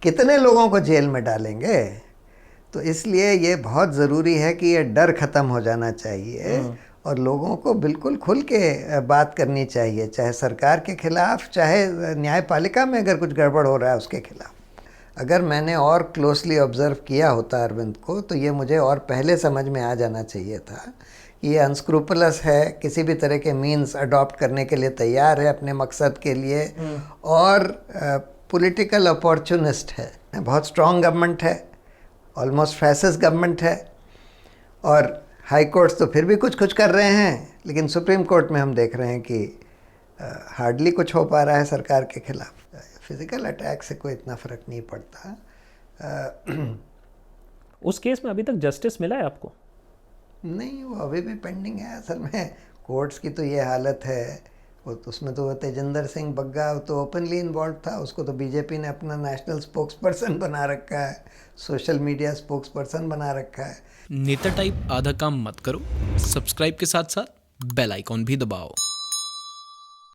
कितने लोगों को जेल में डालेंगे। तो इसलिए ये बहुत ज़रूरी है कि ये डर ख़त्म हो जाना चाहिए और लोगों को बिल्कुल खुल के बात करनी चाहिए, चाहे सरकार के ख़िलाफ़, चाहे न्यायपालिका में अगर कुछ गड़बड़ हो रहा है उसके ख़िलाफ़। अगर मैंने और क्लोजली ऑब्ज़र्व किया होता अरविंद को तो ये मुझे और पहले समझ में आ जाना चाहिए था कि ये अनस्क्रूपलस है, किसी भी तरह के मीन्स अडॉप्ट करने के लिए तैयार है अपने मकसद के लिए, और पॉलिटिकल अपॉर्चुनिस्ट है। बहुत स्ट्रॉन्ग गवर्नमेंट है, ऑलमोस्ट फैसिस्ट गवर्नमेंट है, और हाई कोर्ट्स तो फिर भी कुछ कुछ कर रहे हैं, लेकिन सुप्रीम कोर्ट में हम देख रहे हैं कि हार्डली कुछ हो पा रहा है सरकार के खिलाफ। फिजिकल अटैक से कोई इतना फ़र्क नहीं पड़ता। उस केस में अभी तक जस्टिस मिला है आपको? नहीं, वो अभी भी पेंडिंग है। असल में कोर्ट्स की तो ये हालत है, वो तो उसमें तो तेजिंदर सिंह बग्गा तो ओपनली इन्वॉल्व था, उसको तो बीजेपी ने अपना नेशनल स्पोक्स पर्सन बना रखा है, सोशल मीडिया स्पोक्स पर्सन बना रखा है। नेता टाइप आधा काम मत करो, सब्सक्राइब के साथ साथ बेल आइकॉन भी दबाओ।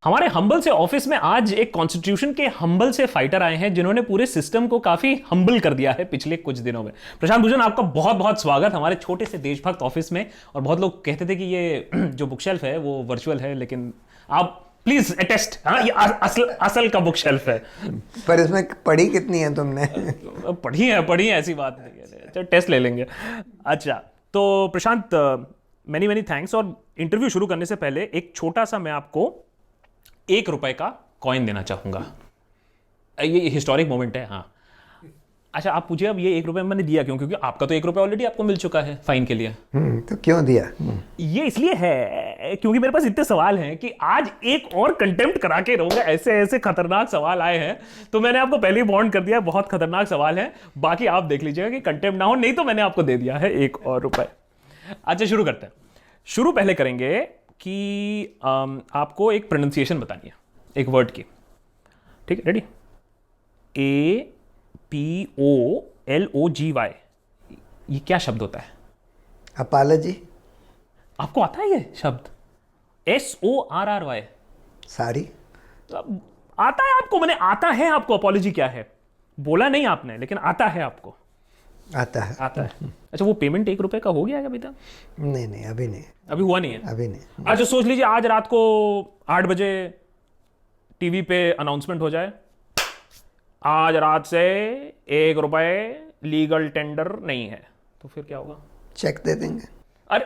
हमारे हम्बल से ऑफिस में आज एक कॉन्स्टिट्यूशन के हम्बल से फाइटर आए हैं जिन्होंने पूरे सिस्टम को काफी हम्बल कर दिया है पिछले कुछ दिनों में। प्रशांत भूषण, आपका बहुत बहुत स्वागत हमारे छोटे से देशभक्त ऑफिस में। और बहुत लोग कहते थे कि ये जो बुक शेल्फ है वो वर्चुअल है, लेकिन आप प्लीज अटेस्ट, हाँ ये असल का बुक शेल्फ है। पर इसमें पढ़ी कितनी है तुमने? पढ़ी है, ऐसी बात नहीं है। अच्छा, टेस्ट ले लेंगे। अच्छा, तो प्रशांत, मेनी मेनी थैंक्स। और इंटरव्यू शुरू करने से पहले एक छोटा सा मैं आपको ₹1 का कॉइन देना चाहूंगा। ये हिस्टोरिक मोमेंट है। हाँ, अच्छा, आप पूछिए अब ये ₹1 मैंने दिया क्यों? क्योंकि आपका तो ₹1 ऑलरेडी आपको मिल चुका है फाइन के लिए। तो क्यों दिया? ये इसलिए है क्योंकि मेरे पास इतने सवाल हैं कि आज एक और कंटेम्प्ट करा के रहूंगा। ऐसे ऐसे खतरनाक सवाल आए हैं, तो मैंने आपको पहले ही वार्न कर दिया, बहुत खतरनाक सवाल है। बाकी आप देख लीजिएगा कि कंटेम्प्ट ना हो, नहीं तो मैंने आपको दे दिया है ₹1 और। अच्छा, शुरू करते हैं। शुरू पहले करेंगे कि आपको एक प्रोनाउंसिएशन बतानी है एक वर्ड की। ठीक है, रेडी? APOLOGY, ये क्या शब्द होता है? अपॉलजी। आपको आता है ये शब्द? SORRY, सारी आता है आपको? मैंने आता है आपको? अपॉलजी क्या है बोला नहीं आपने, लेकिन आता है आपको? आता है। अच्छा, वो पेमेंट ₹1 का हो गया है अभी तक? नहीं, अभी नहीं, अभी हुआ नहीं है। अभी नहीं। अच्छा, सोच लीजिए आज रात को 8 बजे टीवी पे अनाउंसमेंट हो जाए, आज रात से ₹1 लीगल टेंडर नहीं है, तो फिर क्या होगा? चेक दे देंगे। अरे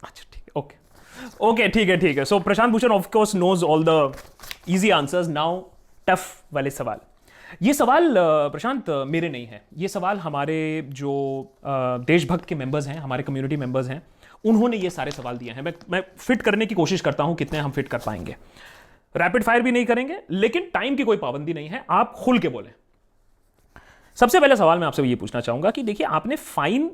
अच्छा, ठीक है, ओके, ठीक है। So Prashant Bhushan of course knows all the easy answers. Now tough वाले सवाल। ये सवाल प्रशांत मेरे नहीं है, ये सवाल हमारे जो देशभक्त के मेंबर्स हैं, हमारे कम्युनिटी मेंबर्स हैं, उन्होंने ये सारे सवाल दिए हैं। मैं फिट करने की कोशिश करता हूं, कितने हम फिट कर पाएंगे। रैपिड फायर भी नहीं करेंगे, लेकिन टाइम की कोई पाबंदी नहीं है, आप खुल के बोलें। सबसे पहला सवाल मैं आपसे ये पूछना चाहूंगा कि देखिए, आपने फाइन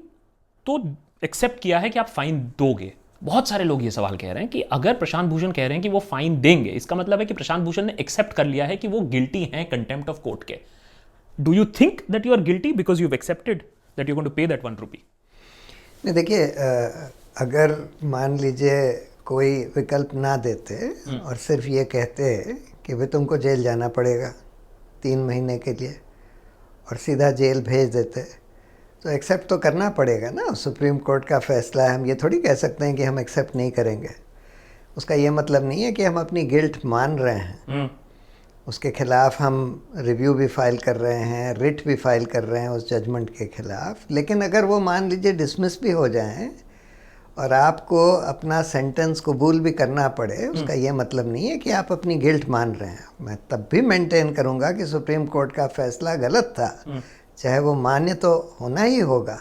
तो एक्सेप्ट किया है कि आप फाइन दोगे। बहुत सारे लोग ये सवाल कह रहे हैं कि अगर प्रशांत भूषण कह रहे हैं कि वो फाइन देंगे, इसका मतलब है कि प्रशांत भूषण ने एक्सेप्ट कर लिया है कि वो गिल्टी हैं कंटेम्प्ट ऑफ कोर्ट के। Do you think that you are guilty because you accepted that you going to pay that ₹1? नहीं, देखिए, अगर मान लीजिए कोई विकल्प ना देते और सिर्फ ये कहते कि भाई तुमको जेल जाना पड़ेगा 3 महीने के लिए, और सीधा जेल भेज देते, तो एक्सेप्ट तो करना पड़ेगा ना। सुप्रीम कोर्ट का फैसला है, हम ये थोड़ी कह सकते हैं कि हम एक्सेप्ट नहीं करेंगे। उसका ये मतलब नहीं है कि हम अपनी गिल्ट मान रहे हैं। उसके खिलाफ हम रिव्यू भी फाइल कर रहे हैं, रिट भी फाइल कर रहे हैं उस जजमेंट के खिलाफ। लेकिन अगर वो मान लीजिए डिसमिस भी हो जाएं और आपको अपना सेंटेंस कबूल भी करना पड़े, उसका ये मतलब नहीं है कि आप अपनी गिल्ट मान रहे हैं। मैं तब भी मेंटेन करूंगा कि सुप्रीम कोर्ट का फैसला गलत था, चाहे वो मान्य तो होना ही होगा,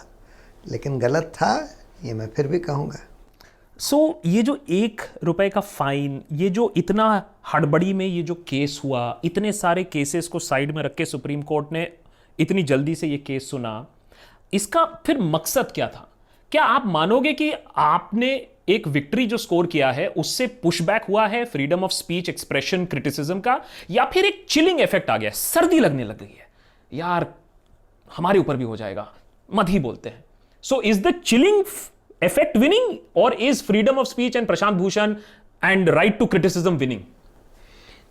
लेकिन गलत था, ये मैं फिर भी कहूँगा। सो ये जो ₹1 का फाइन, ये जो इतना हड़बड़ी में ये जो केस हुआ, इतने सारे केसेस को साइड में रख के सुप्रीम कोर्ट ने इतनी जल्दी से ये केस सुना, इसका फिर मकसद क्या था? क्या आप मानोगे कि आपने एक विक्ट्री जो स्कोर किया है उससे पुशबैक हुआ है freedom of speech, expression, criticism का, या फिर एक चिलिंग इफेक्ट आ गया, सर्दी लगने लग गई है, यार हमारे ऊपर भी हो जाएगा, मत ही बोलते हैं? So is the chilling effect winning or is freedom of speech and Prashant Bhushan and right to criticism winning?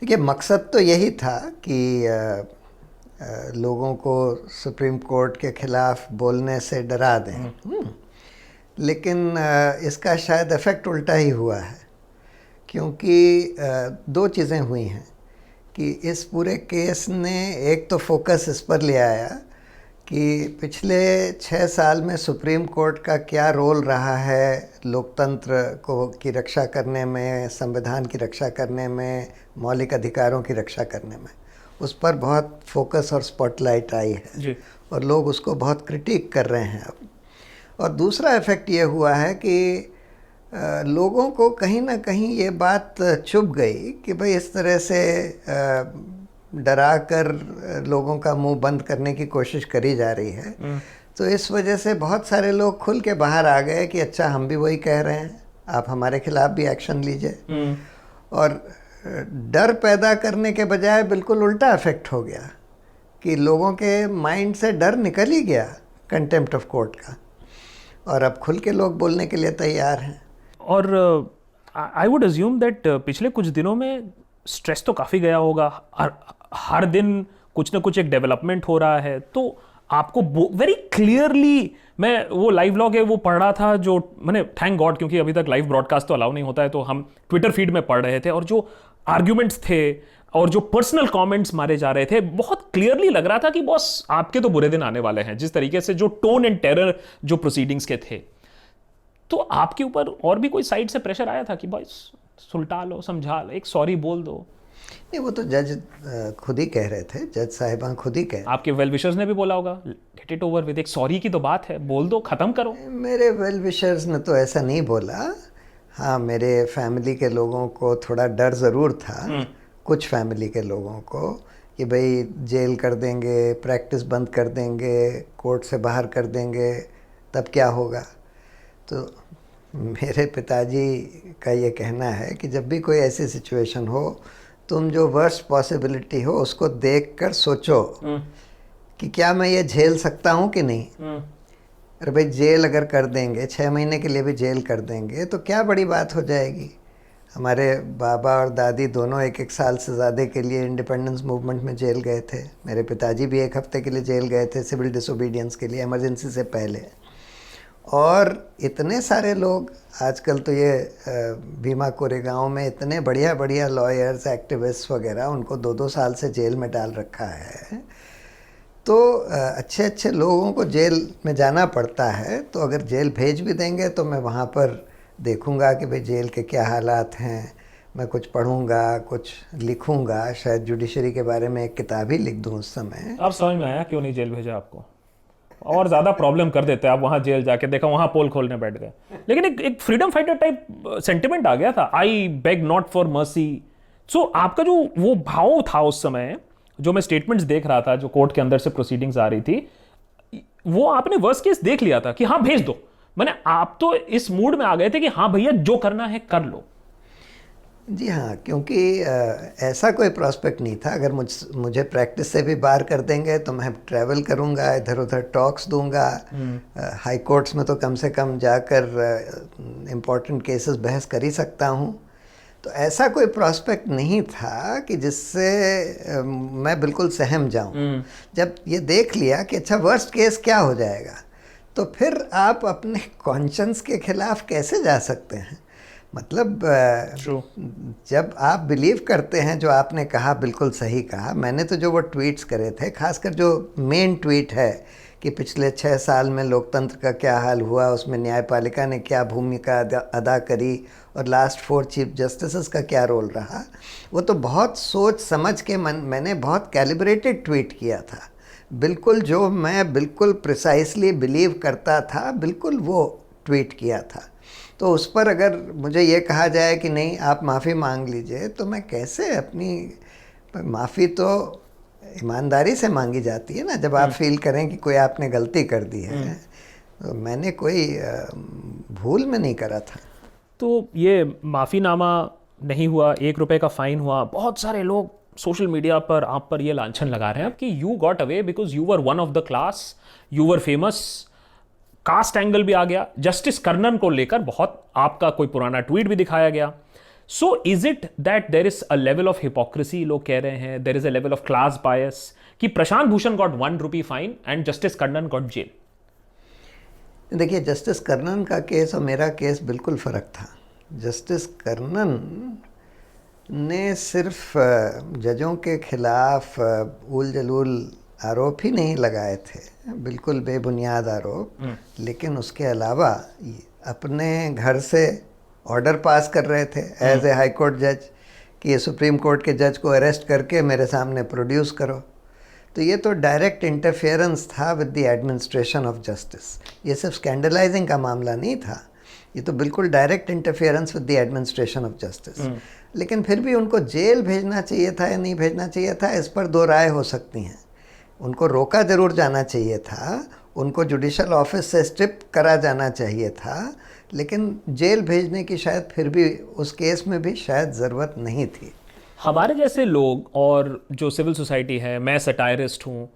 देखिए, मकसद तो यही था कि लोगों को सुप्रीम कोर्ट के खिलाफ बोलने से डरा दें। लेकिन इसका शायद इफ़ेक्ट उल्टा ही हुआ है, क्योंकि दो चीज़ें हुई हैं कि इस पूरे केस ने एक तो फोकस इस पर ले आया कि पिछले 6 साल में सुप्रीम कोर्ट का क्या रोल रहा है लोकतंत्र को की रक्षा करने में, संविधान की रक्षा करने में, मौलिक अधिकारों की रक्षा करने में। उस पर बहुत फोकस और स्पॉटलाइट आई है जी। और लोग उसको बहुत क्रिटिक कर रहे हैं अब। और दूसरा इफ़ेक्ट ये हुआ है कि लोगों को कहीं ना कहीं ये बात चुभ गई कि भाई इस तरह से डरा कर लोगों का मुंह बंद करने की कोशिश करी जा रही है। तो इस वजह से बहुत सारे लोग खुल के बाहर आ गए कि अच्छा हम भी वही कह रहे हैं, आप हमारे खिलाफ भी एक्शन लीजिए। और डर पैदा करने के बजाय बिल्कुल उल्टा इफेक्ट हो गया कि लोगों के माइंड से डर निकल ही गया कंटेम्प्ट ऑफ कोर्ट का, और अब खुल के लोग बोलने के लिए तैयार हैं। और आई वुड अज्यूम दैट पिछले कुछ दिनों में स्ट्रेस तो काफ़ी गया होगा, हर दिन कुछ ना कुछ एक डेवलपमेंट हो रहा है, तो आपको वेरी क्लियरली, मैं वो लाइव व्लॉग है वो पढ़ रहा था जो मैंने, थैंक गॉड, क्योंकि अभी तक लाइव ब्रॉडकास्ट तो अलाउ नहीं होता है, तो हम ट्विटर फीड में पढ़ रहे थे, और जो आर्ग्यूमेंट्स थे और जो पर्सनल कमेंट्स मारे जा रहे थे, बहुत क्लियरली लग रहा था कि बॉस आपके तो बुरे दिन आने वाले हैं, जिस तरीके से जो टोन एंड टेरर जो प्रोसीडिंग्स के थे। तो आपके ऊपर और भी कोई साइड से प्रेशर आया था कि बॉस सुलटा लो, समझा लो, एक सॉरी बोल दो? नहीं, वो तो जज खुद ही कह रहे थे, जज साहिबान खुद ही कह। आपके वेल विशर्स ने भी बोला होगा गेट इट ओवर विद, एक सॉरी की तो बात है, बोल दो, खत्म करो। मेरे वेल विशर्स ने तो ऐसा नहीं बोला। हाँ, मेरे फैमिली के लोगों को थोड़ा डर ज़रूर था, कुछ फैमिली के लोगों को, कि भाई जेल कर देंगे, प्रैक्टिस बंद कर देंगे, कोर्ट से बाहर कर देंगे, तब क्या होगा। तो मेरे पिताजी का ये कहना है कि जब भी कोई ऐसी सिचुएशन हो, तुम जो वर्स्ट पॉसिबिलिटी हो उसको देखकर सोचो कि क्या मैं ये झेल सकता हूँ कि नहीं। अरे भाई, जेल अगर कर देंगे, 6 महीने के लिए भी जेल कर देंगे तो क्या बड़ी बात हो जाएगी। हमारे बाबा और दादी दोनों 1-1 साल से ज़्यादा के लिए इंडिपेंडेंस मूवमेंट में जेल गए थे। मेरे पिताजी भी 1 हफ्ते के लिए जेल गए थे सिविल डिसोबीडियंस के लिए, इमरजेंसी से पहले। और इतने सारे लोग आजकल तो ये भीमा कोरेगांव में इतने बढ़िया बढ़िया लॉयर्स, एक्टिविस्ट वगैरह, उनको 2-2 साल से जेल में डाल रखा है। तो अच्छे अच्छे लोगों को जेल में जाना पड़ता है, तो अगर जेल भेज भी देंगे तो मैं वहाँ पर देखूँगा कि भाई जेल के क्या हालात हैं, मैं कुछ पढ़ूँगा, कुछ लिखूँगा, शायद जुडिशरी के बारे में एक किताब ही लिख दूँ उस समय। अब समझ में आया क्यों नहीं जेल भेजा आपको, और ज़्यादा प्रॉब्लम कर देते आप वहाँ जेल जाके, देखा वहाँ पोल खोलने बैठ गए। लेकिन एक फ्रीडम फाइटर टाइप सेंटिमेंट आ गया था, I beg not for mercy. So आपका जो वो भाव था उस समय, जो मैं स्टेटमेंट्स देख रहा था, जो कोर्ट के अंदर से प्रोसीडिंग्स आ रही थी, वो आपने वर्स्ट केस देख लिया था कि हाँ भेज दो। मैंने, आप तो इस मूड में आ गए थे कि हाँ भैया जो करना है कर लो। जी हाँ, क्योंकि ऐसा कोई प्रॉस्पेक्ट नहीं था। अगर मुझे प्रैक्टिस से भी बाहर कर देंगे तो मैं ट्रैवल करूँगा, इधर उधर टॉक्स दूंगा, हाई कोर्ट्स में तो कम से कम जाकर इम्पोर्टेंट केसेस बहस कर ही सकता हूँ। तो ऐसा कोई प्रॉस्पेक्ट नहीं था कि जिससे मैं बिल्कुल सहम जाऊँ। जब ये देख लिया कि अच्छा वर्स्ट केस क्या हो जाएगा, तो फिर आप अपने कॉन्शियंस के खिलाफ कैसे जा सकते हैं। मतलब जब आप बिलीव करते हैं, जो आपने कहा बिल्कुल सही कहा। मैंने तो जो वो ट्वीट्स करे थे, खासकर जो मेन ट्वीट है कि पिछले 6 साल में लोकतंत्र का क्या हाल हुआ, उसमें न्यायपालिका ने क्या भूमिका अदा करी और लास्ट 4 चीफ जस्टिसेस का क्या रोल रहा, वो तो बहुत सोच समझ के मैंने बहुत कैलिब्रेटेड ट्वीट किया था। बिल्कुल जो मैं बिल्कुल प्रिसाइसली बिलीव करता था, बिल्कुल वो ट्वीट किया था। तो उस पर अगर मुझे ये कहा जाए कि नहीं आप माफ़ी मांग लीजिए, तो मैं कैसे अपनी माफ़ी तो ईमानदारी से मांगी जाती है ना, जब आप फील करें कि कोई आपने गलती कर दी है। तो मैंने कोई भूल में नहीं करा था। तो ये माफ़ीनामा नहीं हुआ, 1 रुपये का फ़ाइन हुआ, बहुत सारे लोग सोशल मीडिया पर आप पर ये लांछन लगा रहे हैं कि you got away because you were one of the class, you were famous. Caste angle भी आ गया, जस्टिस कर्नन को लेकर बहुत आपका कोई पुराना ट्वीट भी दिखाया गया। So is it that there is a level of hypocrisy, लोग कह रहे हैं there is a level of class bias, कि Prashant Bhushan got ₹1 fine and justice Karnan got jail? देखिए, जस्टिस कर्णन का केस और मेरा केस बिल्कुल फ़र्क था। जस्टिस कर्णन ने सिर्फ जजों के खिलाफ ऊल जलूल आरोप ही नहीं लगाए थे, बिल्कुल बेबुनियाद आरोप, लेकिन उसके अलावा अपने घर से ऑर्डर पास कर रहे थे एज ए हाई कोर्ट जज कि ये सुप्रीम कोर्ट के जज को अरेस्ट करके मेरे सामने प्रोड्यूस करो। तो ये तो डायरेक्ट इंटरफेरेंस था with the administration of justice. ये सिर्फ स्कैंडलाइजिंग का मामला नहीं था, ये तो बिल्कुल direct interference with the administration of justice. लेकिन फिर भी उनको जेल भेजना चाहिए था या नहीं भेजना चाहिए था, इस पर दो राय हो सकती हैं। उनको रोका ज़रूर जाना चाहिए था, उनको जुडिशल ऑफिस से स्ट्रिप करा जाना चाहिए था, लेकिन जेल भेजने की शायद फिर भी उस केस में भी शायद ज़रूरत नहीं थी। हमारे जैसे लोग और जो सिविल सोसाइटी है, मैं सटायरिस्ट हूँ,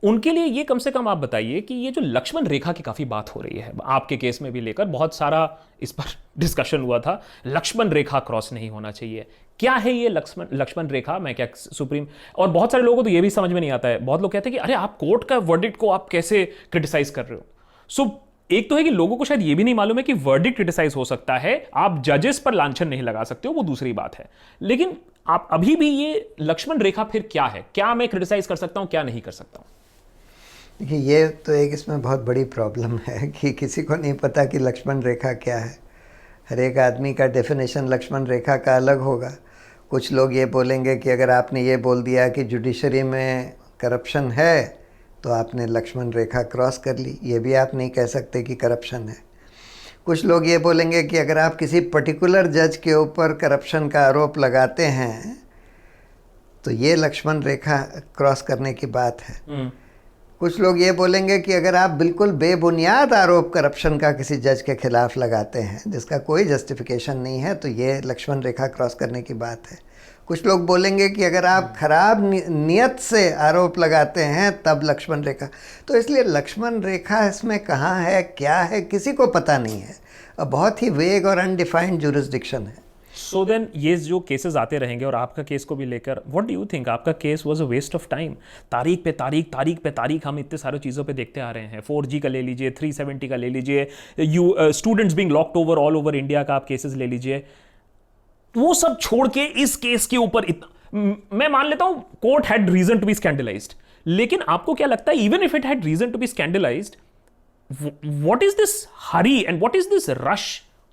उनके लिए ये कम से कम आप बताइए कि ये जो लक्ष्मण रेखा की काफ़ी बात हो रही है, आपके केस में भी लेकर बहुत सारा इस पर डिस्कशन हुआ था, लक्ष्मण रेखा क्रॉस नहीं होना चाहिए। क्या है ये लक्ष्मण रेखा? मैं क्या सुप्रीम, और बहुत सारे लोगों को तो ये भी समझ में नहीं आता है, बहुत लोग कहते हैं कि अरे आप कोर्ट का वर्डिक्ट को आप कैसे क्रिटिसाइज कर रहे हो। सो एक तो है कि लोगों को शायद ये भी नहीं मालूम है कि वर्डिक्ट क्रिटिसाइज हो सकता है, आप जजेस पर लांछन नहीं लगा सकते हो, वो दूसरी बात है। लेकिन आप अभी भी ये लक्ष्मण रेखा फिर क्या है? क्या मैं क्रिटिसाइज कर सकता हूं, क्या नहीं कर सकता हूं? देखिए, ये तो एक इसमें बहुत बड़ी प्रॉब्लम है कि किसी को नहीं पता कि लक्ष्मण रेखा क्या है। हर एक आदमी का डेफिनेशन लक्ष्मण रेखा का अलग होगा। कुछ लोग ये बोलेंगे कि अगर आपने ये बोल दिया कि जुडिशरी में करप्शन है तो आपने लक्ष्मण रेखा क्रॉस कर ली, ये भी आप नहीं कह सकते कि करप्शन है। कुछ लोग ये बोलेंगे कि अगर आप किसी पर्टिकुलर जज के ऊपर करप्शन का आरोप लगाते हैं तो ये लक्ष्मण रेखा क्रॉस करने की बात है। कुछ लोग ये बोलेंगे कि अगर आप बिल्कुल बेबुनियाद आरोप करप्शन का किसी जज के खिलाफ लगाते हैं जिसका कोई जस्टिफिकेशन नहीं है तो ये लक्ष्मण रेखा क्रॉस करने की बात है। कुछ लोग बोलेंगे कि अगर आप खराब नियत से आरोप लगाते हैं तब लक्ष्मण रेखा। तो इसलिए लक्ष्मण रेखा इसमें कहाँ है, क्या है, किसी को पता नहीं है और बहुत ही वेग और अनडिफाइंड जुरिस्डिक्शन है। सो देन ये जो केसेस आते रहेंगे, और आपका केस को भी लेकर व्हाट डू यू थिंक? आपका case was a waste of time. तारीख पे तारीख, तारीख पे तारीख हम इतने सारी चीज़ों पे देखते आ रहे हैं। 4G का ले लीजिए, 370 का ले लीजिए, students being locked over all over India का आप केसेस ले लीजिए। वो सब छोड़ के इस केस के ऊपर मैं मान लेता हूं court had reason to be scandalized, लेकिन आपको क्या लगता है even if it had reason to be scandalized, what is this hurry and what is this rush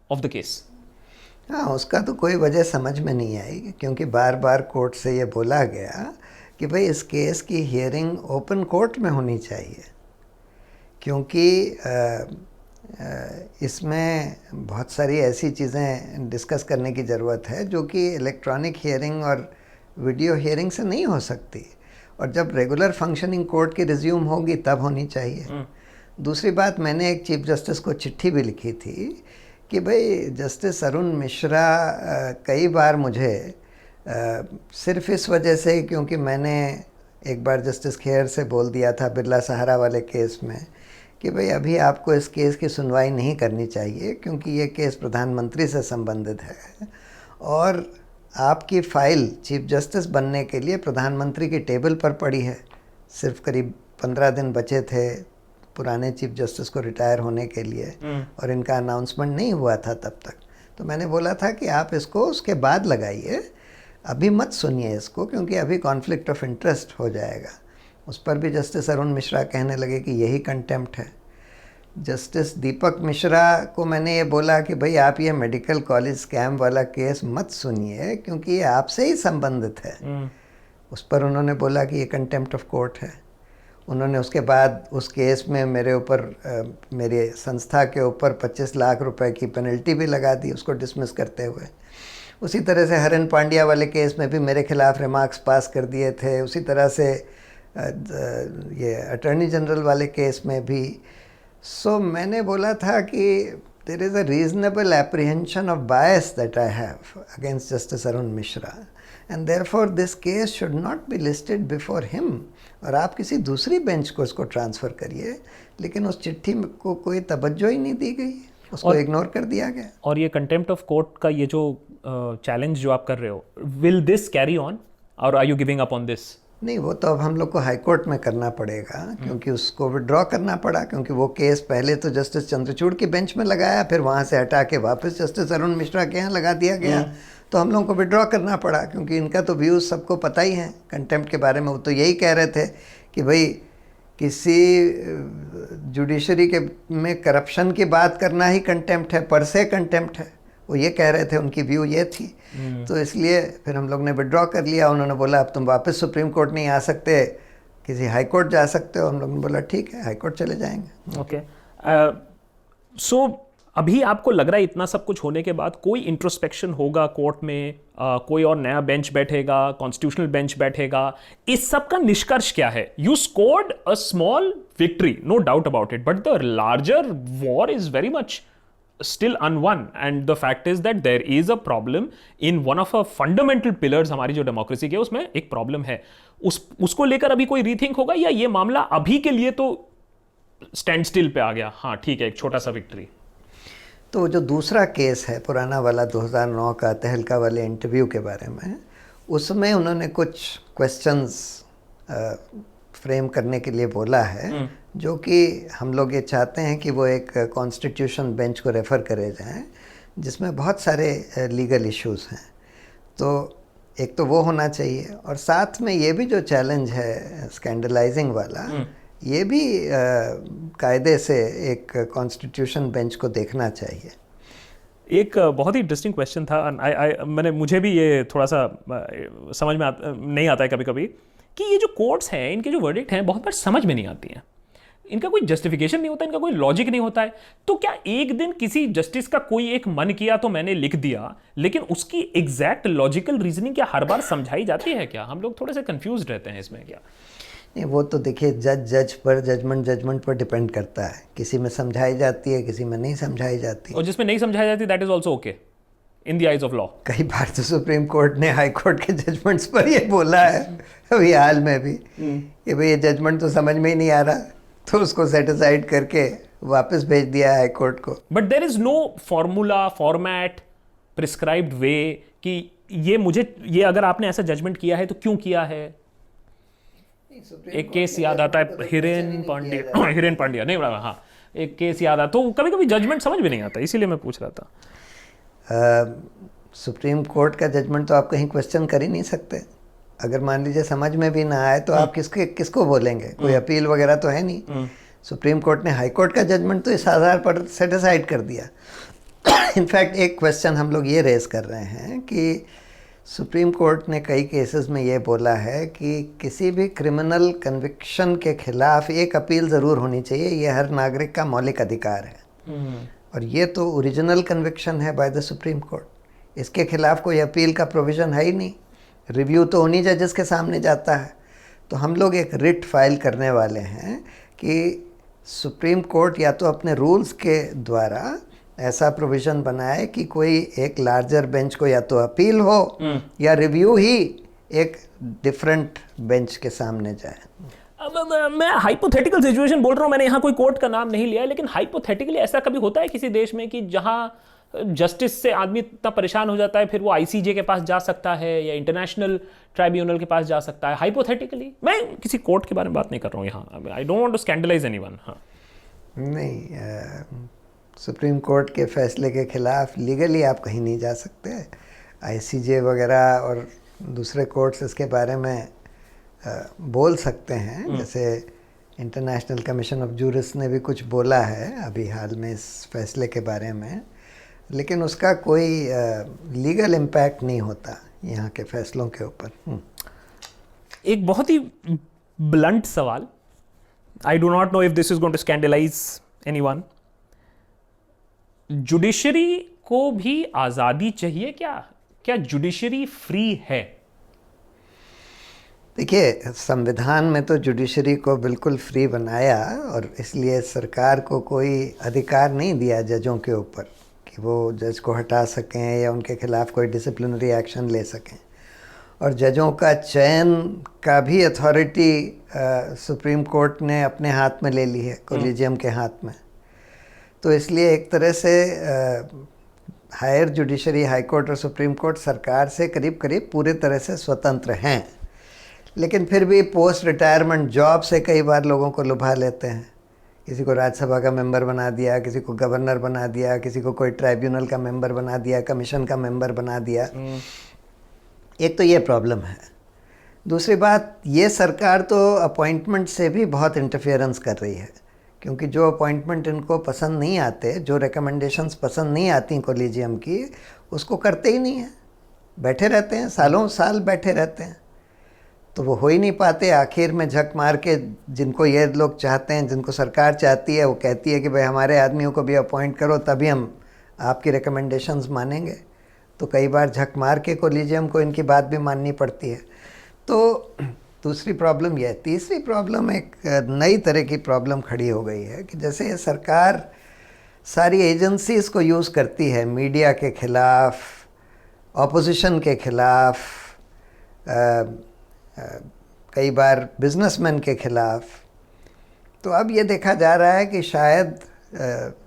of the case? हाँ, उसका तो कोई वजह समझ में नहीं आई, क्योंकि बार बार कोर्ट से ये बोला गया कि भाई इस केस की हियरिंग ओपन कोर्ट में होनी चाहिए, क्योंकि इसमें बहुत सारी ऐसी चीज़ें डिस्कस करने की ज़रूरत है जो कि इलेक्ट्रॉनिक हियरिंग और वीडियो हियरिंग से नहीं हो सकती, और जब रेगुलर फंक्शनिंग कोर्ट की रिज्यूम होगी तब होनी चाहिए। दूसरी बात, मैंने एक चीफ जस्टिस को चिट्ठी भी लिखी थी कि भाई जस्टिस अरुण मिश्रा कई बार मुझे सिर्फ इस वजह से, क्योंकि मैंने एक बार जस्टिस खेर से बोल दिया था बिरला सहारा वाले केस में कि भाई अभी आपको इस केस की सुनवाई नहीं करनी चाहिए क्योंकि ये केस प्रधानमंत्री से संबंधित है और आपकी फ़ाइल चीफ जस्टिस बनने के लिए प्रधानमंत्री की टेबल पर पड़ी है। सिर्फ करीब 15 दिन बचे थे पुराने चीफ जस्टिस को रिटायर होने के लिए और इनका अनाउंसमेंट नहीं हुआ था तब तक। तो मैंने बोला था कि आप इसको उसके बाद लगाइए, अभी मत सुनिए इसको, क्योंकि अभी कॉन्फ्लिक्ट ऑफ इंटरेस्ट हो जाएगा। उस पर भी जस्टिस अरुण मिश्रा कहने लगे कि यही कंटेम्प्ट है। जस्टिस दीपक मिश्रा को मैंने ये बोला कि भाई आप ये मेडिकल कॉलेज स्कैम वाला केस मत सुनिए क्योंकि ये आपसे ही संबंधित है। उस पर उन्होंने बोला कि ये कंटेम्प्ट ऑफ कोर्ट है। उन्होंने उसके बाद उस केस में मेरे ऊपर मेरी संस्था के ऊपर 25 लाख रुपए की पेनल्टी भी लगा दी उसको डिसमिस करते हुए। उसी तरह से हरन पांड्या वाले केस में भी मेरे खिलाफ रिमार्क्स पास कर दिए थे। उसी तरह से ये अटॉर्नी जनरल वाले केस में भी। सो मैंने बोला था कि there is a reasonable apprehension of bias that I have against Justice Arun Mishra and therefore this case should not be listed before him, और आप किसी दूसरी बेंच को इसको ट्रांसफ़र करिए। लेकिन उस चिट्ठी को कोई तवज्जो ही नहीं दी गई। उसको इग्नोर कर दिया गया। और ये कंटेम्प्ट ऑफ कोर्ट का ये जो चैलेंज जो आप कर रहे हो, विल दिस कैरी ऑन और are you giving up on this? नहीं, वो तो अब हम लोग को हाई कोर्ट में करना पड़ेगा, क्योंकि उसको विड्रॉ करना पड़ा, क्योंकि वो केस पहले तो जस्टिस चंद्रचूड़ की बेंच में लगाया, फिर वहाँ से हटा के वापस जस्टिस अरुण मिश्रा के यहाँ लगा दिया गया। तो हम लोगों को विड्रॉ करना पड़ा, क्योंकि इनका तो व्यूज़ सबको पता ही है कंटेम्प्ट के बारे में। वो तो यही कह रहे थे कि भाई किसी जुडिशरी के में करप्शन की बात करना ही कंटेम्प्ट है, पर से कंटेम्प्ट है। वो ये कह रहे थे, उनकी व्यू ये थी। तो इसलिए फिर हम लोग ने विड्रॉ कर लिया। उन्होंने बोला अब तुम वापस सुप्रीम कोर्ट नहीं आ सकते, किसी हाई कोर्ट जा सकते हो। हम लोग ने बोला ठीक है, हाई कोर्ट चले जाएंगे। ओके, सो अभी आपको लग रहा है इतना सब कुछ होने के बाद कोई इंट्रोस्पेक्शन होगा कोर्ट में, कोई और नया बेंच बैठेगा, कॉन्स्टिट्यूशनल बेंच बैठेगा, इस सब का निष्कर्ष क्या है? You scored a small victory, no doubt about it, but the larger war is very much still unwon, and the fact is that there is a problem in one of our fundamental pillars हमारी जो democracy के, उसमें एक problem है। उसको लेकर अभी कोई रीथिंक होगा, या ये मामला अभी के लिए तो स्टैंड स्टिल पे आ गया? हाँ ठीक है, एक छोटा सा विक्ट्री। तो जो दूसरा केस है पुराना वाला 2009 का तहलका वाले इंटरव्यू के बारे में, उसमें उन्होंने कुछ क्वेश्चंस फ्रेम करने के लिए बोला है, जो कि हम लोग ये चाहते हैं कि वो एक कॉन्स्टिट्यूशन बेंच को रेफ़र करे जाएं, जिसमें बहुत सारे लीगल इश्यूज़ हैं। तो एक तो वो होना चाहिए, और साथ में ये भी जो चैलेंज है स्कैंडलाइजिंग वाला, ये भी कायदे से एक कॉन्स्टिट्यूशन बेंच को देखना चाहिए। एक बहुत ही इंटरेस्टिंग क्वेश्चन था, मुझे भी ये थोड़ा सा समझ में नहीं आता है कभी कभी, कि ये जो कोर्ट्स हैं, इनके जो वर्डिक्ट हैं बहुत बार समझ में नहीं आती हैं, इनका कोई जस्टिफिकेशन नहीं होता, इनका कोई लॉजिक नहीं होता है। तो क्या एक दिन किसी जस्टिस का कोई एक मन किया तो मैंने लिख दिया, लेकिन उसकी एग्जैक्ट लॉजिकल रीजनिंग क्या हर बार समझाई जाती है? क्या हम लोग थोड़े से कंफ्यूज रहते हैं इसमें? क्या नहीं, वो तो देखिए जजमेंट पर डिपेंड करता है। किसी में समझाई जाती है, किसी में नहीं समझाई जाती। और जिसमें नहीं समझाई जाती, that is also okay in the eyes of law. कई बार तो सुप्रीम कोर्ट ने हाई कोर्ट के जजमेंट्स पर ये बोला है अभी हाल में भी, कि भाई ये जजमेंट तो समझ में ही नहीं आ रहा, तो उसको सेट असाइड करके वापस भेज दिया हाई कोर्ट को। But there is no formula, format, prescribed way कि ये अगर आपने ऐसा जजमेंट किया है तो क्यों किया है। एक केस याद आता है, हिरेन पांड्या नहीं, हाँ, एक केस याद आता, तो कभी कभी जजमेंट समझ में नहीं आता, इसीलिए मैं पूछ रहा था। सुप्रीम कोर्ट का जजमेंट तो आप कहीं क्वेश्चन कर ही नहीं सकते। अगर मान लीजिए समझ में भी ना आए तो आप किसको बोलेंगे? कोई अपील वगैरह तो है नहीं। सुप्रीम कोर्ट ने हाई कोर्ट का जजमेंट तो इस आधार पर सेट असाइड कर दिया। इनफैक्ट एक क्वेश्चन हम लोग ये रेज कर रहे हैं कि सुप्रीम कोर्ट ने कई केसेस में ये बोला है कि किसी भी क्रिमिनल कन्विक्शन के खिलाफ एक अपील ज़रूर होनी चाहिए, ये हर नागरिक का मौलिक अधिकार है। और ये तो ओरिजिनल कन्विक्शन है बाय द सुप्रीम कोर्ट, इसके खिलाफ कोई अपील का प्रोविज़न है ही नहीं। रिव्यू तो उन्हीं जजेस के सामने जाता है। तो हम लोग एक रिट फाइल करने वाले हैं कि सुप्रीम कोर्ट या तो अपने रूल्स के द्वारा ऐसा प्रोविज़न बनाए कि कोई एक लार्जर बेंच को या तो अपील हो या रिव्यू ही एक डिफरेंट बेंच के सामने जाए। मैं हाइपोथेटिकल सिचुएशन बोल रहा हूँ, मैंने यहाँ कोई कोर्ट का नाम नहीं लिया, लेकिन हाइपोथेटिकली ऐसा कभी होता है किसी देश में कि जहाँ जस्टिस से आदमी इतना परेशान हो जाता है फिर वो आईसीजे के पास जा सकता है या इंटरनेशनल ट्राइब्यूनल के पास जा सकता है? हाइपोथेटिकली, मैं किसी कोर्ट के बारे में बात नहीं कर रहा हूँ यहाँ, I don't want to scandalize anyone. हाँ नहीं, सुप्रीम कोर्ट के फैसले के खिलाफ लीगली आप कहीं नहीं जा सकते। आईसीजे वगैरह और दूसरे कोर्ट्स इसके बारे में बोल सकते हैं, जैसे इंटरनेशनल कमीशन ऑफ जूरिस्ट ने भी कुछ बोला है अभी हाल में इस फैसले के बारे में, लेकिन उसका कोई लीगल इम्पैक्ट नहीं होता यहाँ के फैसलों के ऊपर। एक बहुत ही ब्लंट सवाल, I do not know if this is going to scandalize anyone, judiciary को भी आज़ादी चाहिए क्या? क्या जुडिशरी फ्री है? देखिए, संविधान में तो जुडिशरी को बिल्कुल फ्री बनाया, और इसलिए सरकार को कोई अधिकार नहीं दिया जजों के ऊपर कि वो जज को हटा सकें या उनके खिलाफ कोई डिसिप्लिनरी एक्शन ले सकें। और जजों का चयन का भी अथॉरिटी सुप्रीम कोर्ट ने अपने हाथ में ले ली है, कोलिजियम के हाथ में। तो इसलिए एक तरह से हायर जुडिशरी, हाई कोर्ट और सुप्रीम कोर्ट सरकार से करीब करीब पूरे तरह से स्वतंत्र हैं, लेकिन फिर भी पोस्ट रिटायरमेंट जॉब से कई बार लोगों को लुभा लेते हैं। किसी को राज्यसभा का मेंबर बना दिया, किसी को गवर्नर बना दिया, किसी को कोई ट्राइब्यूनल का मेंबर बना दिया, कमीशन का मेंबर बना दिया। एक तो ये प्रॉब्लम है। दूसरी बात, ये सरकार तो अपॉइंटमेंट से भी बहुत इंटरफेरेंस कर रही है, क्योंकि जो अपॉइंटमेंट इनको पसंद नहीं आते, जो रिकमेंडेशंस पसंद नहीं आती कोलिजियम की, उसको करते ही नहीं है, बैठे रहते हैं, सालों साल बैठे रहते हैं। तो वो हो ही नहीं पाते। आखिर में झक मार के जिनको ये लोग चाहते हैं, जिनको सरकार चाहती है, वो कहती है कि भाई हमारे आदमियों को भी अपॉइंट करो, तभी हम आपकी रिकमेंडेशंस मानेंगे। तो कई बार झक मार के कोलिजियम को इनकी बात भी माननी पड़ती है। तो दूसरी प्रॉब्लम यह है। तीसरी प्रॉब्लम एक नई तरह की प्रॉब्लम खड़ी हो गई है कि जैसे ये सरकार सारी एजेंसीज़ को यूज़ करती है मीडिया के ख़िलाफ़, ऑपोजिशन के ख़िलाफ़, कई बार बिजनेसमैन के ख़िलाफ़। तो अब ये देखा जा रहा है कि शायद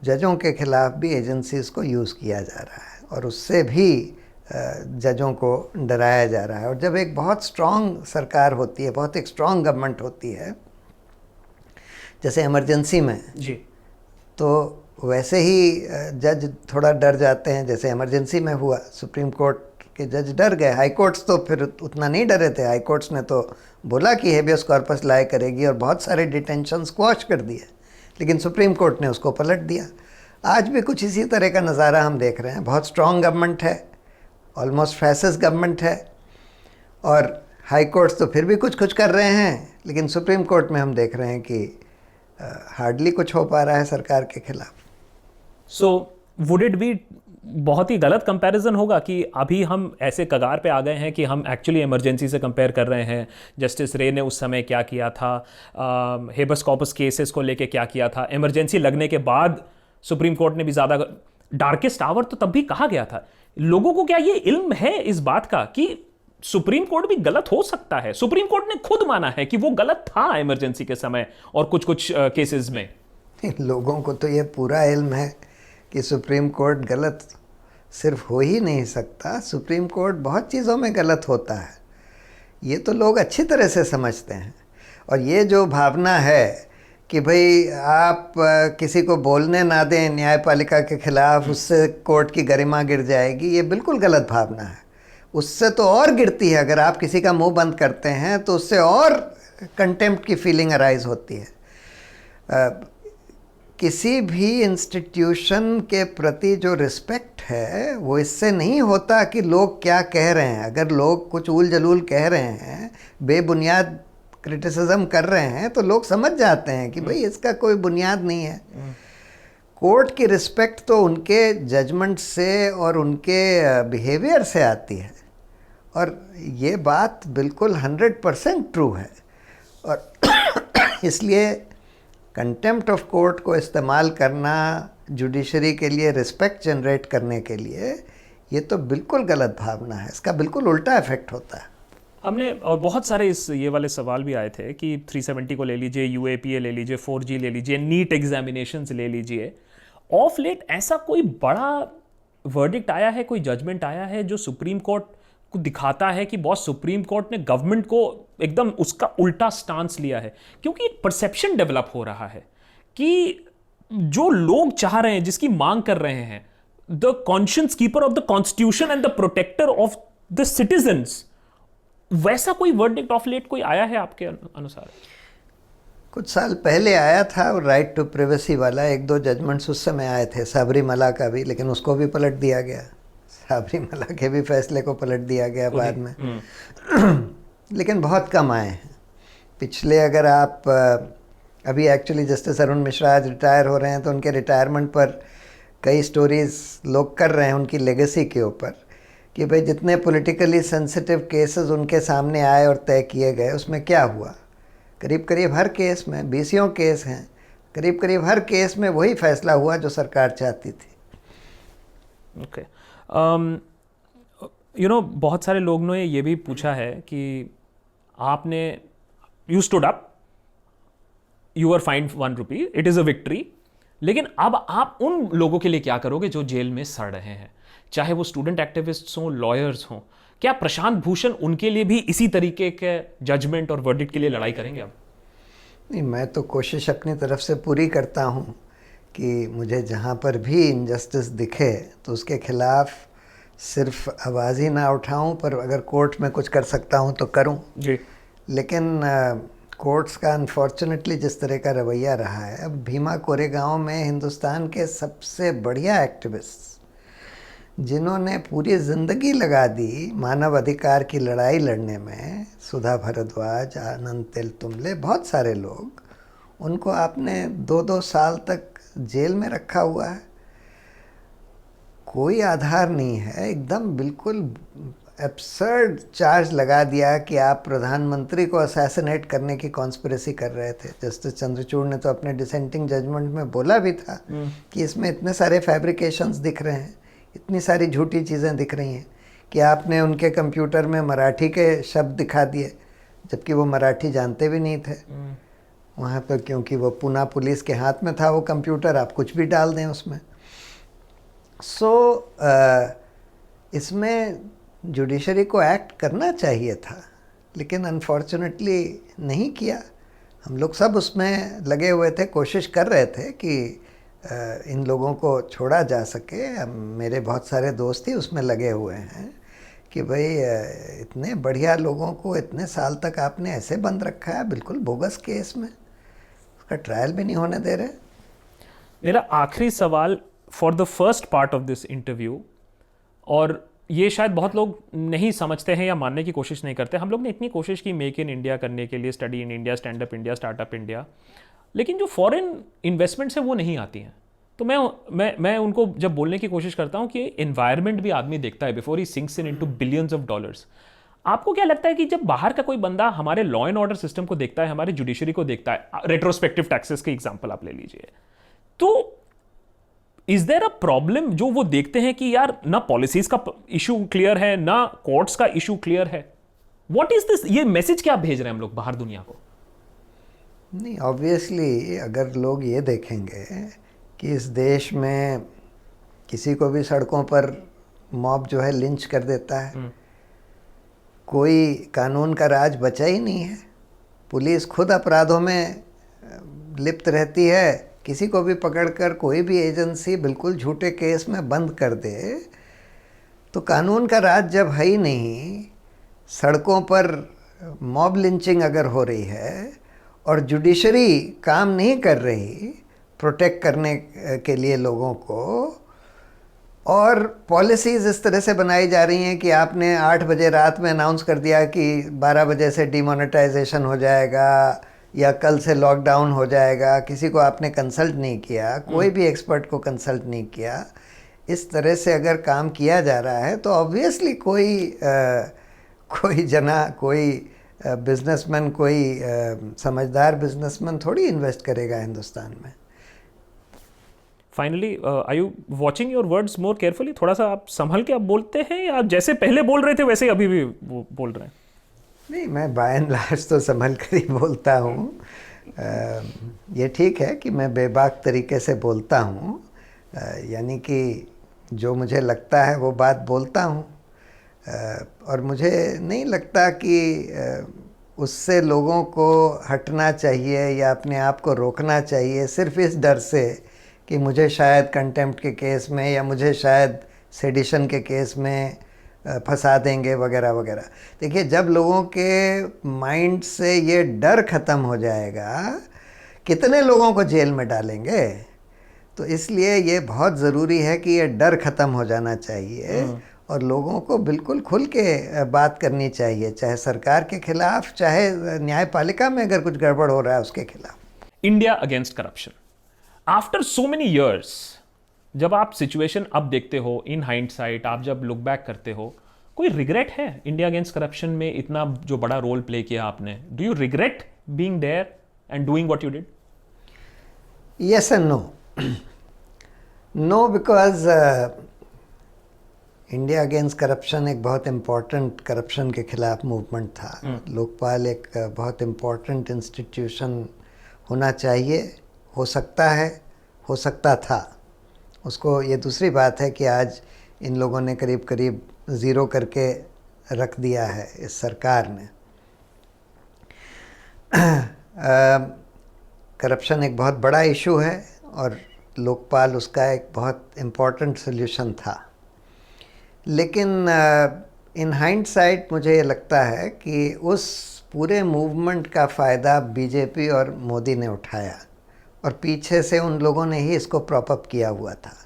जजों के ख़िलाफ़ भी एजेंसीज़ को यूज़ किया जा रहा है और उससे भी जजों को डराया जा रहा है। और जब एक बहुत स्ट्रॉन्ग सरकार होती है, बहुत एक स्ट्रॉन्ग गवर्नमेंट होती है, जैसे इमरजेंसी में जी, तो वैसे ही जज थोड़ा डर जाते हैं। जैसे इमरजेंसी में हुआ, सुप्रीम कोर्ट के जज डर गए। हाई कोर्ट्स तो फिर उतना नहीं डरे थे। हाई कोर्ट्स ने तो बोला कि हेबियस कॉर्पस लाए करेगी और बहुत सारे डिटेंशन स्क्वॉश कर दिए, लेकिन सुप्रीम कोर्ट ने उसको पलट दिया। आज भी कुछ इसी तरह का नज़ारा हम देख रहे हैं। बहुत स्ट्रॉन्ग गवर्नमेंट है, ऑलमोस्ट फैसिस्ट गवर्नमेंट है, और हाई कोर्ट्स तो फिर भी कुछ कर रहे हैं, लेकिन सुप्रीम कोर्ट में हम देख रहे हैं कि हार्डली कुछ हो पा रहा है सरकार के खिलाफ। सो वुड इट बी, बहुत ही गलत कंपैरिजन होगा कि अभी हम ऐसे कगार पे आ गए हैं कि हम एक्चुअली इमरजेंसी से कंपेयर कर रहे हैं। जस्टिस रे ने उस समय क्या किया था, हेबस कॉर्पस केसेस को लेके क्या किया था, इमरजेंसी लगने के बाद सुप्रीम कोर्ट ने भी ज़्यादा, डार्केस्ट आवर तो तब भी कहा गया था। लोगों को क्या ये इल्म है इस बात का कि सुप्रीम कोर्ट भी गलत हो सकता है? सुप्रीम कोर्ट ने खुद माना है कि वो गलत था इमरजेंसी के समय और कुछ केसेस में। लोगों को तो ये पूरा इल्म है कि सुप्रीम कोर्ट गलत सिर्फ हो ही नहीं सकता, सुप्रीम कोर्ट बहुत चीज़ों में गलत होता है। ये तो लोग अच्छी तरह से समझते हैं। और ये जो भावना है कि भाई आप किसी को बोलने ना दें न्यायपालिका के खिलाफ, उससे कोर्ट की गरिमा गिर जाएगी, ये बिल्कुल गलत भावना है। उससे तो और गिरती है। अगर आप किसी का मुंह बंद करते हैं तो उससे और कंटेम्प्ट की फीलिंग अराइज होती है। किसी भी इंस्टीट्यूशन के प्रति जो रिस्पेक्ट है वो इससे नहीं होता कि लोग क्या कह रहे हैं। अगर लोग कुछ उल जलूल कह रहे हैं, बेबुनियाद क्रिटिसिज्म कर रहे हैं, तो लोग समझ जाते हैं कि भाई इसका कोई बुनियाद नहीं है। कोर्ट की रिस्पेक्ट तो उनके जजमेंट से और उनके बिहेवियर से आती है, और ये बात बिल्कुल 100% ट्रू है। और इसलिए कंटेम्प्ट ऑफ कोर्ट को इस्तेमाल करना जुडिशरी के लिए रिस्पेक्ट जनरेट करने के लिए, ये तो बिल्कुल गलत भावना है। इसका बिल्कुल उल्टा इफेक्ट होता है। हमने, और बहुत सारे इस ये वाले सवाल भी आए थे कि 370 को ले लीजिए, UAPA ले लीजिए, 4G ले लीजिए, नीट एग्जामिनेशंस ले लीजिए। ऑफ लेट ऐसा कोई बड़ा वर्डिक्ट आया है, कोई जजमेंट आया है जो सुप्रीम कोर्ट को दिखाता है कि बॉस सुप्रीम कोर्ट ने गवर्नमेंट को एकदम उसका उल्टा स्टांस लिया है? क्योंकि एक परसेप्शन डेवलप हो रहा है कि जो लोग चाह रहे हैं, जिसकी मांग कर रहे हैं, the conscience keeper of the constitution and the protector of the citizens, वैसा कोई वर्डिक्ट ऑफ लेट कोई आया है आपके अनुसार? कुछ साल पहले आया था राइट टू प्राइवेसी वाला, 1-2 जजमेंट्स उस समय आए थे, सबरीमला का भी, लेकिन उसको भी पलट दिया गया। सबरीमला के भी फैसले को पलट दिया गया बाद में। लेकिन बहुत कम आए हैं। पिछले, अगर आप अभी एक्चुअली जस्टिस अरुण मिश्रा आज रिटायर हो रहे हैं, तो उनके रिटायरमेंट पर कई स्टोरीज लोग कर रहे हैं उनकी लेगेसी के ऊपर, कि भाई जितने पॉलिटिकली सेंसिटिव केसेस उनके सामने आए और तय किए गए, उसमें क्या हुआ। करीब करीब हर केस में, 20 केस हैं, करीब करीब हर केस में वही फैसला हुआ जो सरकार चाहती थी। ओके, बहुत सारे लोगों ने ये भी पूछा है कि आपने, you stood up, you are fined 1 rupee, it is a victory, लेकिन अब आप उन लोगों के लिए क्या करोगे जो जेल में सड़ रहे हैं, चाहे वो स्टूडेंट एक्टिविस्ट्स हों, लॉयर्स हों? क्या प्रशांत भूषण उनके लिए भी इसी तरीके के जजमेंट और वर्डिक्ट के लिए लड़ाई करेंगे अब? नहीं, मैं तो कोशिश अपनी तरफ से पूरी करता हूँ कि मुझे जहाँ पर भी इनजस्टिस दिखे तो उसके खिलाफ सिर्फ आवाज़ ही ना उठाऊं, पर अगर कोर्ट में कुछ कर सकता हूं तो करूं। जी। लेकिन कोर्ट्स का अनफॉर्चुनेटली जिस तरह का रवैया रहा है, अब भीमा कोरेगांव में हिंदुस्तान के सबसे बढ़िया एक्टिविस्ट जिन्होंने पूरी ज़िंदगी लगा दी मानव अधिकार की लड़ाई लड़ने में, सुधा भारद्वाज, आनंद तेलतुम्बले, बहुत सारे लोग, उनको आपने 2-2 साल तक जेल में रखा हुआ है। कोई आधार नहीं है, एकदम बिल्कुल एब्सर्ड चार्ज लगा दिया कि आप प्रधानमंत्री को असैसिनेट करने की कॉन्स्पिरेसी कर रहे थे। जस्टिस चंद्रचूड़ ने तो अपने डिसेंटिंग जजमेंट में बोला भी था कि इसमें इतने सारे फैब्रिकेशंस दिख रहे हैं, इतनी सारी झूठी चीज़ें दिख रही हैं कि आपने उनके कंप्यूटर में मराठी के शब्द दिखा दिए, जबकि वो मराठी जानते भी नहीं थे वहाँ पर, क्योंकि वो पूना पुलिस के हाथ में था वो कंप्यूटर, आप कुछ भी डाल दें उसमें। इसमें जुडिशरी को एक्ट करना चाहिए था, लेकिन अनफॉर्चुनेटली नहीं किया। हम लोग सब उसमें लगे हुए थे, कोशिश कर रहे थे कि इन लोगों को छोड़ा जा सके। मेरे बहुत सारे दोस्त ही उसमें लगे हुए हैं कि भाई इतने बढ़िया लोगों को इतने साल तक आपने ऐसे बंद रखा है, बिल्कुल बोगस केस में, उसका ट्रायल भी नहीं होने दे रहे। मेरा आखिरी सवाल for the first part of this interview, और ये शायद बहुत लोग नहीं समझते हैं या मानने की कोशिश नहीं करते। हम लोग ने इतनी कोशिश की मेक इन इंडिया करने के लिए, study in India, stand up India, startup India, लेकिन जो फॉरेन इन्वेस्टमेंट्स है वो नहीं आती हैं। तो मैं उनको जब बोलने की कोशिश करता हूँ कि एनवायरनमेंट भी आदमी देखता है before he sinks in into billions of dollars. आपको क्या लगता है कि जब बाहर का कोई बंदा हमारे लॉ एंड ऑर्डर सिस्टम को देखता है, हमारे जुडिशरी को देखता है, रेट्रोस्पेक्टिव टैक्सेस के एग्जाम्पल आप ले लीजिए, तो इज देयर अ प्रॉब्लम जो वो देखते हैं कि यार ना पॉलिसीज का इशू क्लियर है, ना कोर्ट्स का इशू क्लियर है? What is this? ये मैसेज क्या भेज रहे हैं हम लोग बाहर दुनिया को? नहीं, ऑब्वियसली अगर लोग ये देखेंगे कि इस देश में किसी को भी सड़कों पर मॉब जो है लिंच कर देता है, कोई कानून का राज बचा ही नहीं है, पुलिस खुद अपराधों में लिप्त रहती है, किसी को भी पकड़कर कोई भी एजेंसी बिल्कुल झूठे केस में बंद कर दे, तो कानून का राज जब है ही नहीं, सड़कों पर मॉब लिंचिंग अगर हो रही है और जुडिशरी काम नहीं कर रही प्रोटेक्ट करने के लिए लोगों को, और पॉलिसीज़ इस तरह से बनाई जा रही हैं कि आपने 8 बजे रात में अनाउंस कर दिया कि 12 बजे से डिमोनेटाइजेशन हो जाएगा या कल से लॉकडाउन हो जाएगा, किसी को आपने कंसल्ट नहीं किया, कोई भी एक्सपर्ट को कंसल्ट नहीं किया। इस तरह से अगर काम किया जा रहा है तो ऑब्वियसली कोई बिजनेसमैन, कोई समझदार बिजनेसमैन थोड़ी इन्वेस्ट करेगा हिंदुस्तान में। Finally, are you watching your words more carefully? थोड़ा सा आप संभल के आप बोलते हैं, या जैसे पहले बोल रहे थे वैसे ही अभी भी बोल रहे हैं? नहीं, मैं बाय एंड लार्ज तो संभल कर ही बोलता हूँ। ये ठीक है कि मैं बेबाक तरीके से बोलता हूँ, यानी कि जो मुझे लगता है वो बात बोलता हूँ, और मुझे नहीं लगता कि उससे लोगों को हटना चाहिए या अपने आप को रोकना चाहिए सिर्फ इस डर से कि मुझे शायद कंटेम्प्ट के केस में या मुझे शायद सेडिशन के केस में फंसा देंगे वगैरह वगैरह। देखिए, जब लोगों के माइंड से ये डर ख़त्म हो जाएगा, कितने लोगों को जेल में डालेंगे? तो इसलिए ये बहुत ज़रूरी है कि ये डर ख़त्म हो जाना चाहिए और लोगों को बिल्कुल खुल के बात करनी चाहिए, चाहे सरकार के खिलाफ, चाहे न्यायपालिका में अगर कुछ गड़बड़ हो रहा है उसके खिलाफ। India against corruption, after so many years, जब आप सिचुएशन अब देखते हो इन हाइंडसाइट, आप जब लुक बैक करते हो, कोई रिग्रेट है इंडिया अगेंस्ट करप्शन में इतना जो बड़ा रोल प्ले किया आपने? Do you regret being there and doing what you did? Yes and no. No, because India against corruption एक बहुत इम्पोर्टेंट करप्शन के खिलाफ मूवमेंट था। लोकपाल एक बहुत इम्पोर्टेंट इंस्टीट्यूशन होना चाहिए, हो सकता है, हो सकता था उसको, ये दूसरी बात है कि आज इन लोगों ने करीब करीब ज़ीरो करके रख दिया है इस सरकार ने। करप्शन एक बहुत बड़ा इशू है और लोकपाल उसका एक बहुत इम्पॉर्टेंट सोल्यूशन था, लेकिन इन हाइंडसाइट मुझे ये लगता है कि उस पूरे मूवमेंट का फ़ायदा बीजेपी और मोदी ने उठाया और पीछे से उन लोगों ने ही इसको प्रॉप अप किया हुआ था।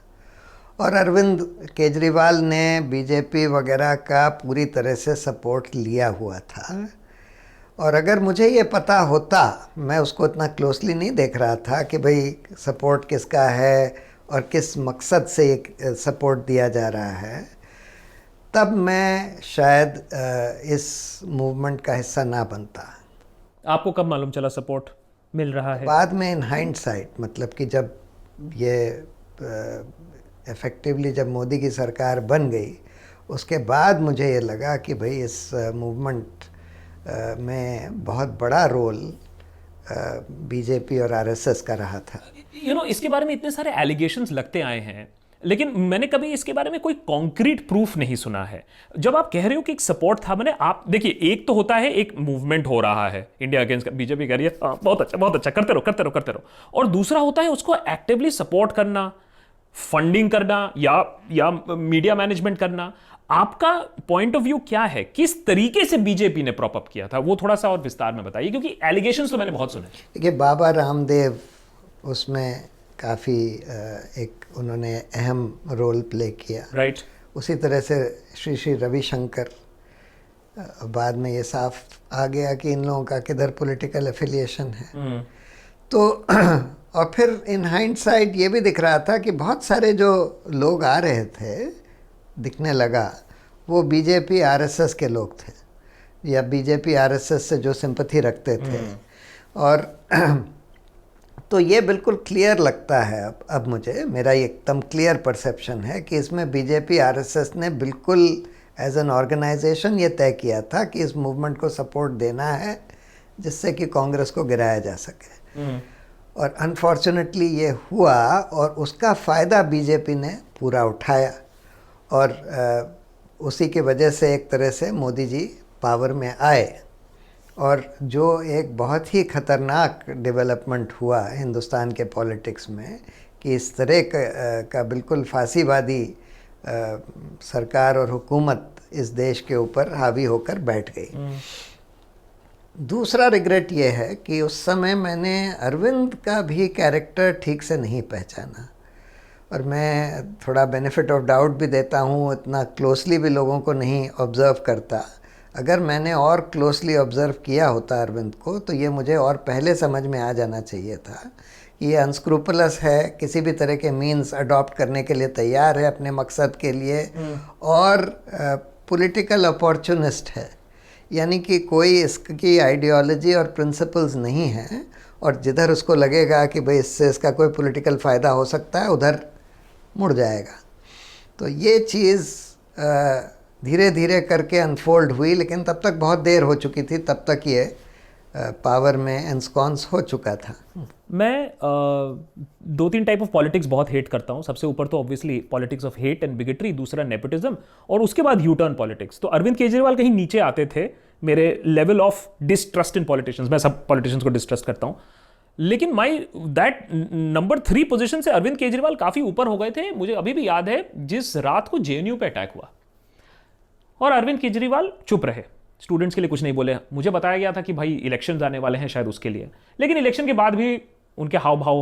और अरविंद केजरीवाल ने बीजेपी वगैरह का पूरी तरह से सपोर्ट लिया हुआ था। और अगर मुझे ये पता होता, मैं उसको इतना क्लोजली नहीं देख रहा था कि भाई सपोर्ट किसका है और किस मकसद से ये सपोर्ट दिया जा रहा है, तब मैं शायद इस मूवमेंट का हिस्सा ना बनता। आपको कब मालूम चला सपोर्ट मिल रहा है? बाद में इन हाइंडसाइट, मतलब कि जब ये इफ़ेक्टिवली जब मोदी की सरकार बन गई, उसके बाद मुझे ये लगा कि भाई इस मूवमेंट में बहुत बड़ा रोल बीजेपी और आरएसएस का रहा था। इसके बारे में इतने सारे एलिगेशंस लगते आए हैं, लेकिन मैंने कभी इसके बारे में कोई कॉन्क्रीट प्रूफ नहीं सुना है। जब आप कह रहे हो कि एक सपोर्ट था, मैंने आप देखिए, एक तो होता है एक मूवमेंट हो रहा है इंडिया अगेंस्ट, बीजेपी कह रही है बहुत अच्छा करते रहो, और दूसरा होता है उसको एक्टिवली सपोर्ट करना, फंडिंग करना या मीडिया मैनेजमेंट करना। आपका पॉइंट ऑफ व्यू क्या है? किस तरीके से बीजेपी ने प्रॉप अप किया था, वो थोड़ा सा और विस्तार में बताइए, क्योंकि एलिगेशंस तो मैंने बहुत सुने। देखिए, बाबा रामदेव उसमें काफ़ी एक उन्होंने अहम रोल प्ले किया, राइट। उसी तरह से श्री रविशंकर, बाद में ये साफ आ गया कि इन लोगों का किधर पॉलिटिकल एफिलिएशन है। तो और फिर इन हाइंडसाइट ये भी दिख रहा था कि बहुत सारे जो लोग आ रहे थे, दिखने लगा, वो बीजेपी आरएसएस के लोग थे या बीजेपी आरएसएस से जो सिंपैथी रखते थे। और तो ये बिल्कुल क्लियर लगता है अब मुझे, मेरा एकदम क्लियर परसेप्शन है कि इसमें बीजेपी आरएसएस ने बिल्कुल एज एन ऑर्गेनाइजेशन ये तय किया था कि इस मूवमेंट को सपोर्ट देना है जिससे कि कांग्रेस को गिराया जा सके। और अनफॉर्चुनेटली ये हुआ और उसका फ़ायदा बीजेपी ने पूरा उठाया और उसी की वजह से एक तरह से मोदी जी पावर में आए। और जो एक बहुत ही ख़तरनाक डेवलपमेंट हुआ हिंदुस्तान के पॉलिटिक्स में कि इस तरह का बिल्कुल फांसीवादी सरकार और हुकूमत इस देश के ऊपर हावी होकर बैठ गई। दूसरा रिग्रेट ये है कि उस समय मैंने अरविंद का भी कैरेक्टर ठीक से नहीं पहचाना, और मैं थोड़ा बेनिफिट ऑफ डाउट भी देता हूँ, इतना क्लोजली भी लोगों को नहीं ऑब्ज़र्व करता। अगर मैंने और क्लोजली ऑब्ज़र्व किया होता अरविंद को, तो ये मुझे और पहले समझ में आ जाना चाहिए था कि ये अनस्क्रूपलस है, किसी भी तरह के मीन्स अडॉप्ट करने के लिए तैयार है अपने मकसद के लिए, और पॉलिटिकल अपॉर्चुनिस्ट है। यानी कि कोई इसकी आइडियोलॉजी और प्रिंसिपल्स नहीं है, और जिधर उसको लगेगा कि भाई इससे इसका कोई पॉलिटिकल फ़ायदा हो सकता है, उधर मुड़ जाएगा। तो ये चीज़ धीरे धीरे करके अनफोल्ड हुई, लेकिन तब तक बहुत देर हो चुकी थी, तब तक ये पावर में एंस्कॉन्स हो चुका था। मैं दो तीन टाइप ऑफ पॉलिटिक्स बहुत हेट करता हूँ। सबसे ऊपर तो obviously politics of hate and bigotry, दूसरा नेपोटिज्म, और उसके बाद यू टर्न पॉलिटिक्स। तो अरविंद केजरीवाल कहीं नीचे आते थे मेरे level of distrust in politicians. मैं सब पॉलिटिशियंस को डिस्ट्रस्ट करता हूँ, लेकिन माई दैट नंबर 3 पोजीशन से अरविंद केजरीवाल काफ़ी ऊपर हो गए थे। मुझे अभी भी याद है जिस रात को जेएनयू पे अटैक हुआ और अरविंद केजरीवाल चुप रहे, स्टूडेंट्स के लिए कुछ नहीं बोले। मुझे बताया गया था कि भाई इलेक्शन आने वाले हैं शायद उसके लिए, लेकिन इलेक्शन के बाद भी उनके हाव भाव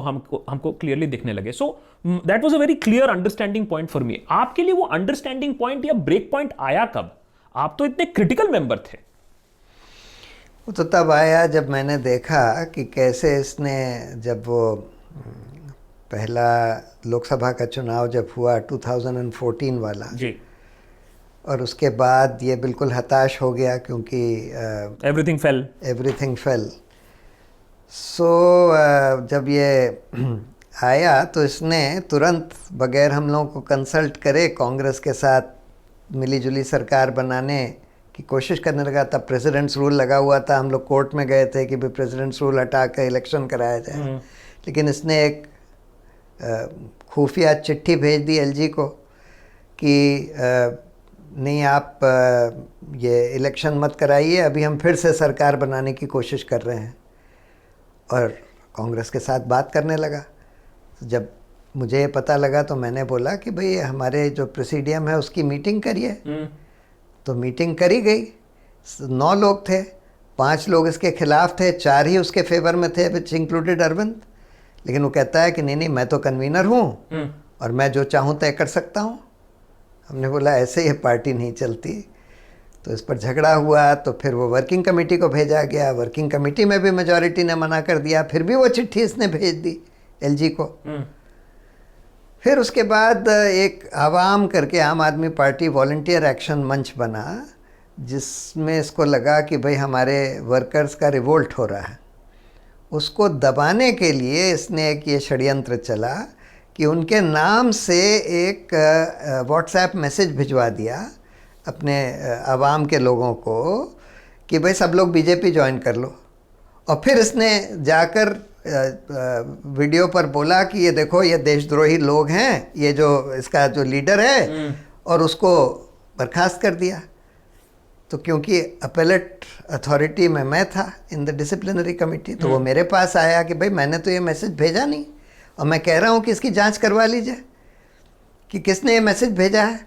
हमको क्लियरली दिखने लगे। So that was a very clear understanding point for me. आपके लिए वो अंडरस्टैंडिंग पॉइंट या ब्रेक पॉइंट आया कब? आप तो इतने क्रिटिकल मेंबर थे। वो तो तब आया जब मैंने देखा कि कैसे इसने, जब वो पहला लोकसभा का चुनाव जब हुआ 2014 वाला जी, और उसके बाद ये बिल्कुल हताश हो गया क्योंकि एवरीथिंग फेल। सो जब ये आया तो इसने तुरंत बगैर हम लोगों को कंसल्ट करे कांग्रेस के साथ मिलीजुली सरकार बनाने की कोशिश करने लगा। तब प्रेसिडेंट्स रूल लगा हुआ था, हम लोग कोर्ट में गए थे कि भाई प्रेसिडेंट्स रूल हटा कर इलेक्शन कराया जाए, लेकिन इसने एक खुफिया चिट्ठी भेज दी एलजी को कि नहीं आप ये इलेक्शन मत कराइए, अभी हम फिर से सरकार बनाने की कोशिश कर रहे हैं। और कांग्रेस के साथ बात करने लगा। जब मुझे ये पता लगा तो मैंने बोला कि भाई हमारे जो प्रेसिडियम है उसकी मीटिंग करिए। तो मीटिंग करी गई, 9 लोग थे, 5 लोग इसके खिलाफ थे, 4 ही उसके फेवर में थे, विच इंक्लूडेड अरविंद। लेकिन वो कहता है कि नहीं मैं तो कन्वीनर हूँ और मैं जो चाहूँ तय कर सकता हूँ। हमने बोला ऐसे ये पार्टी नहीं चलती। तो इस पर झगड़ा हुआ, तो फिर वो वर्किंग कमेटी को भेजा गया। वर्किंग कमेटी में भी मेजॉरिटी ने मना कर दिया, फिर भी वो चिट्ठी इसने भेज दी एलजी को। फिर उसके बाद एक आवाम करके आम आदमी पार्टी वॉलंटियर एक्शन मंच बना, जिसमें इसको लगा कि भाई हमारे वर्कर्स का रिवोल्ट हो रहा है। उसको दबाने के लिए इसने एक ये षड्यंत्र चला कि उनके नाम से एक व्हाट्सएप मैसेज भिजवा दिया अपने आवाम के लोगों को कि भाई सब लोग बीजेपी ज्वाइन कर लो। और फिर इसने जाकर वीडियो पर बोला कि ये देखो ये देशद्रोही लोग हैं, ये जो इसका जो लीडर है, और उसको बर्खास्त कर दिया। तो क्योंकि अपेलेट अथॉरिटी में मैं था इन द डिसिप्लिनरी कमेटी, तो वो मेरे पास आया कि भाई मैंने तो ये मैसेज भेजा नहीं और मैं कह रहा हूँ कि इसकी जांच करवा लीजिए कि किसने ये मैसेज भेजा है।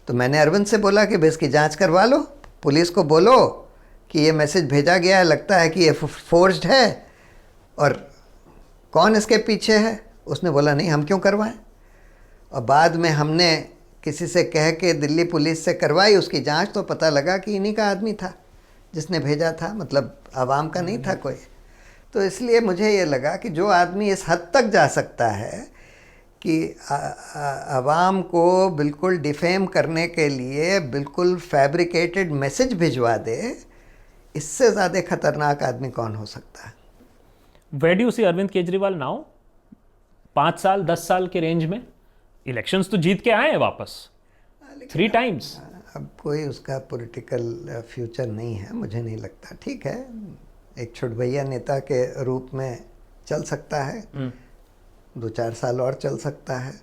तो मैंने अरविंद से बोला कि भाई इसकी जांच करवा लो, पुलिस को बोलो कि ये मैसेज भेजा गया है, लगता है कि ये फोर्ज्ड है और कौन इसके पीछे है। उसने बोला नहीं हम क्यों करवाएं। और बाद में हमने किसी से कह के दिल्ली पुलिस से करवाई उसकी जांच, तो पता लगा कि इन्हीं का आदमी था जिसने भेजा था, मतलब आवाम का नहीं था कोई। तो इसलिए मुझे ये लगा कि जो आदमी इस हद तक जा सकता है कि आवाम को बिल्कुल डिफेम करने के लिए बिल्कुल फैब्रिकेटेड मैसेज भिजवा दे, इससे ज़्यादा खतरनाक आदमी कौन हो सकता है। Where do you see Arvind Kejriwal now? 5 साल 10 साल के रेंज में इलेक्शंस तो जीत के आए हैं वापस 3 टाइम्स। अब कोई उसका पॉलिटिकल फ्यूचर नहीं है, मुझे नहीं लगता। ठीक है, एक छुटभैया नेता के रूप में चल सकता है, 2-4 साल और चल सकता है,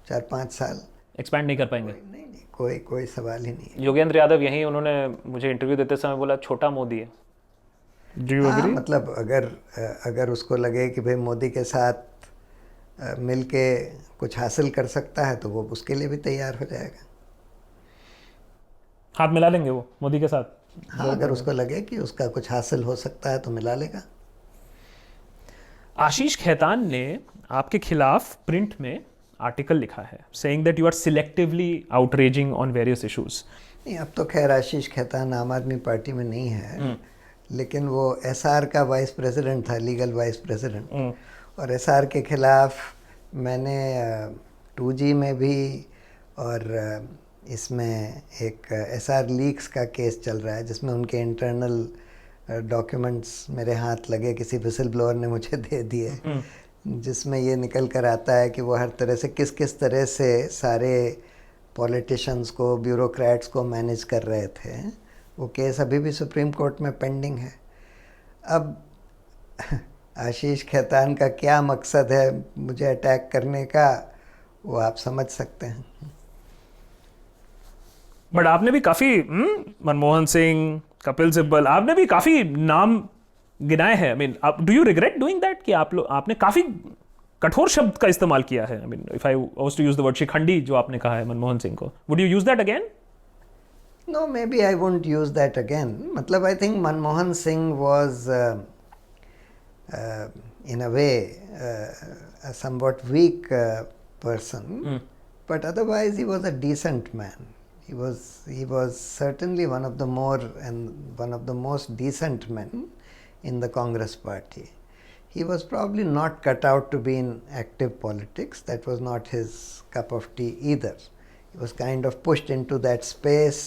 4-5 साल एक्सपैंड नहीं कर पाएंगे। नहीं, कोई सवाल ही नहीं है। योगेंद्र यादव यहीं उन्होंने मुझे इंटरव्यू देते समय बोला छोटा मोदी है। Do you agree? मतलब अगर उसको लगे कि भाई मोदी के साथ मिल के कुछ हासिल कर सकता है तो वो उसके लिए भी तैयार हो जाएगा। हाथ मिला लेंगे वो मोदी के साथ? हाँ, अगर उसको लगे कि उसका कुछ हासिल हो सकता है तो मिला लेगा। आशीष खेतान ने आपके खिलाफ प्रिंट में आर्टिकल लिखा है saying that you are selectively outraging on various issues. नहीं, अब तो खैर आशीष खेतान आम आदमी पार्टी में नहीं है, लेकिन वो एसआर का वाइस प्रेसिडेंट था, लीगल वाइस प्रेसिडेंट। और एसआर के खिलाफ मैंने 2G में भी और इसमें एक एसआर लीक्स का केस चल रहा है जिसमें उनके इंटरनल डॉक्यूमेंट्स मेरे हाथ लगे, किसी विसल ब्लोअर ने मुझे दे दिए, जिसमें ये निकल कर आता है कि वो हर तरह से किस तरह से सारे पॉलिटिशियंस को, ब्यूरोक्रेट्स को मैनेज कर रहे थे। वो केस अभी भी सुप्रीम कोर्ट में पेंडिंग है। अब आशीष खेतान का क्या मकसद है मुझे अटैक करने का, वो आप समझ सकते हैं। बट आपने भी काफी मनमोहन सिंह, कपिल सिब्बल, आपने भी काफी नाम गिनाए हैं। I mean, do you regret doing that कि आपने काफी कठोर शब्द का इस्तेमाल किया है? I mean, if I was to use the word Shikhandi जो आपने कहा है मनमोहन सिंह को, would you use that again? No, maybe I won't use that again. मतलब I think Manmohan Singh was in a way a somewhat weak person, but otherwise he was a decent man. He was certainly one of the most decent men in the Congress party. He was probably not cut out to be in active politics. That was not his cup of tea either. He was kind of pushed into that space.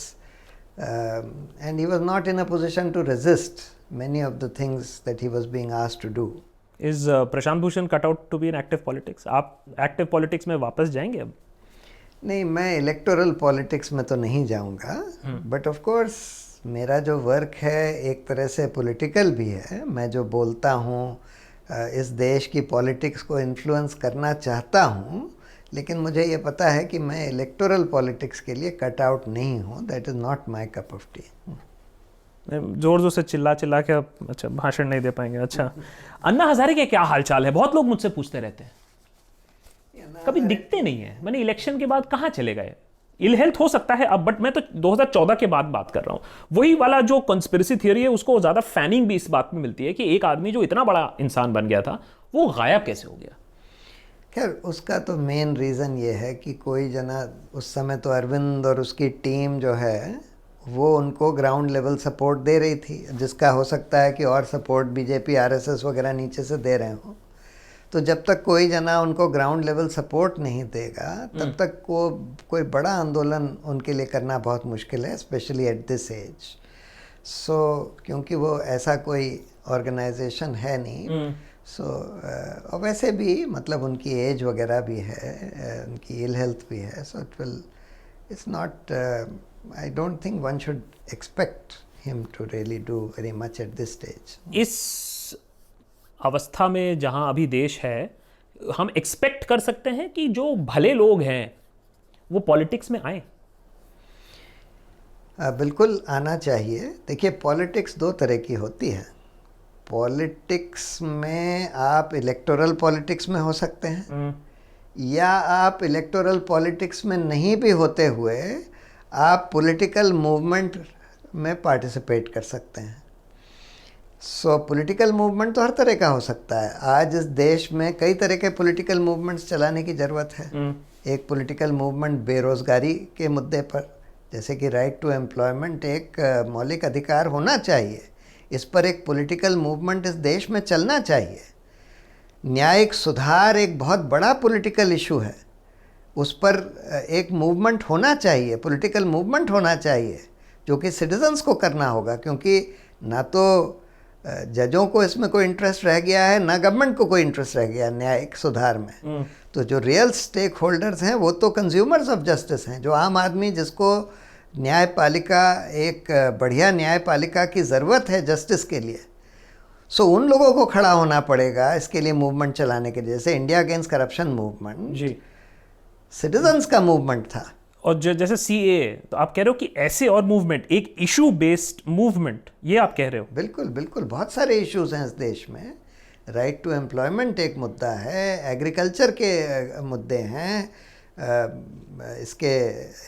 And he was not in a position to resist many of the things that he was being asked to do. Is Prashant Bhushan cut out to be in active politics? आप active politics में वापस जाएंगे अब? नहीं, मैं electoral politics में तो नहीं जाऊंगा, बट ऑफ कोर्स मेरा जो वर्क है एक तरह से पॉलिटिकल भी है। मैं जो बोलता हूँ, इस देश की पॉलिटिक्स को इन्फ्लुएंस करना चाहता हूँ, लेकिन मुझे ये पता है कि मैं इलेक्टोरल पॉलिटिक्स के लिए कट आउट नहीं हूँ. That is not my cup of T. जोर जोर से चिल्ला चिल्ला के आप अच्छा भाषण नहीं दे पाएंगे. अच्छा, अन्ना हजारे के क्या हालचाल है? बहुत लोग मुझसे पूछते रहते हैं, कभी दिखते नहीं है. मैंने इलेक्शन के बाद कहाँ चले गए? इल हेल्थ हो सकता है अब, बट मैं तो 2014 के बाद बात कर रहा हूं. वही वाला जो कॉन्स्पिरेसी थियरी है उसको ज्यादा फैनिंग भी इस बात में मिलती है कि एक आदमी जो इतना बड़ा इंसान बन गया था वो गायब कैसे हो गया. खैर, उसका तो मेन रीज़न ये है कि कोई जना उस समय तो अरविंद और उसकी टीम जो है वो उनको ग्राउंड लेवल सपोर्ट दे रही थी, जिसका हो सकता है कि और सपोर्ट बीजेपी आरएसएस वगैरह नीचे से दे रहे हों. तो जब तक कोई जना उनको ग्राउंड लेवल सपोर्ट नहीं देगा तब तक को कोई बड़ा आंदोलन उनके लिए करना बहुत मुश्किल है, स्पेशली एट दिस एज. सो क्योंकि वो ऐसा कोई ऑर्गेनाइजेशन है नहीं. सो और वैसे भी मतलब उनकी एज वगैरह भी है, उनकी इल हेल्थ भी है. So it's not, I don't think one should expect him to really do very much at this stage. इस अवस्था में जहां अभी देश है, हम एक्सपेक्ट कर सकते हैं कि जो भले लोग हैं वो पॉलिटिक्स में आए? बिल्कुल आना चाहिए. देखिए, पॉलिटिक्स दो तरह की होती है. पॉलिटिक्स में आप इलेक्टोरल पॉलिटिक्स में हो सकते हैं, या आप इलेक्टोरल पॉलिटिक्स में नहीं भी होते हुए आप पॉलिटिकल मूवमेंट में पार्टिसिपेट कर सकते हैं. सो पॉलिटिकल मूवमेंट तो हर तरह का हो सकता है. आज इस देश में कई तरह के पॉलिटिकल मूवमेंट्स चलाने की ज़रूरत है. एक पॉलिटिकल मूवमेंट बेरोज़गारी के मुद्दे पर, जैसे कि राइट टू एम्प्लॉयमेंट एक मौलिक अधिकार होना चाहिए, इस पर एक पॉलिटिकल मूवमेंट इस देश में चलना चाहिए. न्यायिक सुधार एक बहुत बड़ा पॉलिटिकल इशू है, उस पर एक मूवमेंट होना चाहिए, पॉलिटिकल मूवमेंट होना चाहिए, जो कि सिटीजन्स को करना होगा. क्योंकि ना तो जजों को इसमें कोई इंटरेस्ट रह गया है, ना गवर्नमेंट को कोई इंटरेस्ट रह गया है न्यायिक सुधार में. तो जो रियल स्टेक होल्डर्स हैं वो तो कंज्यूमर्स ऑफ जस्टिस हैं, जो आम आदमी जिसको न्यायपालिका, एक बढ़िया न्यायपालिका की ज़रूरत है जस्टिस के लिए. सो उन लोगों को खड़ा होना पड़ेगा इसके लिए मूवमेंट चलाने के लिए. जैसे इंडिया अगेंस्ट करप्शन मूवमेंट जी सिटीजन्स का मूवमेंट था. और जैसे सीए, तो आप कह रहे हो कि ऐसे और मूवमेंट, एक इशू बेस्ड मूवमेंट, ये आप कह रहे हो? बिल्कुल बिल्कुल, बहुत सारे इश्यूज हैं इस देश में. राइट टू एम्प्लॉयमेंट एक मुद्दा है, एग्रीकल्चर के मुद्दे हैं, इसके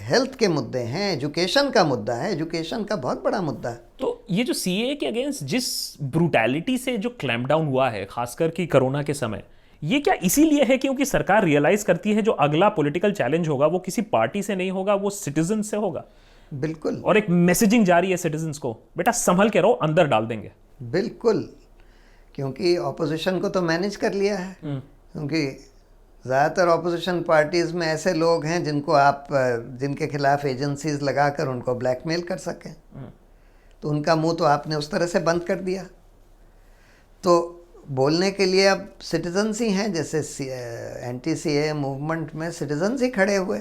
हेल्थ के मुद्दे हैं, एजुकेशन का मुद्दा है, एजुकेशन का बहुत बड़ा मुद्दा है. तो ये जो सीए के अगेंस्ट जिस ब्रूटैलिटी से जो क्लैम्प डाउन हुआ है, खासकर कि कोरोना के समय, ये क्या इसीलिए है क्योंकि सरकार रियलाइज करती है जो अगला पॉलिटिकल चैलेंज होगा वो किसी पार्टी से नहीं होगा, वो सिटीजन से होगा? बिल्कुल. और एक मैसेजिंग जारी है सिटीजन्स को, बेटा संभल के रहो, अंदर डाल देंगे. बिल्कुल, क्योंकि ऑपोजिशन को तो मैनेज कर लिया है. क्योंकि ज़्यादातर ऑपोजिशन पार्टीज़ में ऐसे लोग हैं जिनको आप, जिनके खिलाफ एजेंसीज लगाकर उनको ब्लैकमेल कर सकें. तो उनका मुंह तो आपने उस तरह से बंद कर दिया. तो बोलने के लिए अब सिटीजन्स ही हैं. जैसे एंटी सीए मूवमेंट में सिटीजन्स ही खड़े हुए.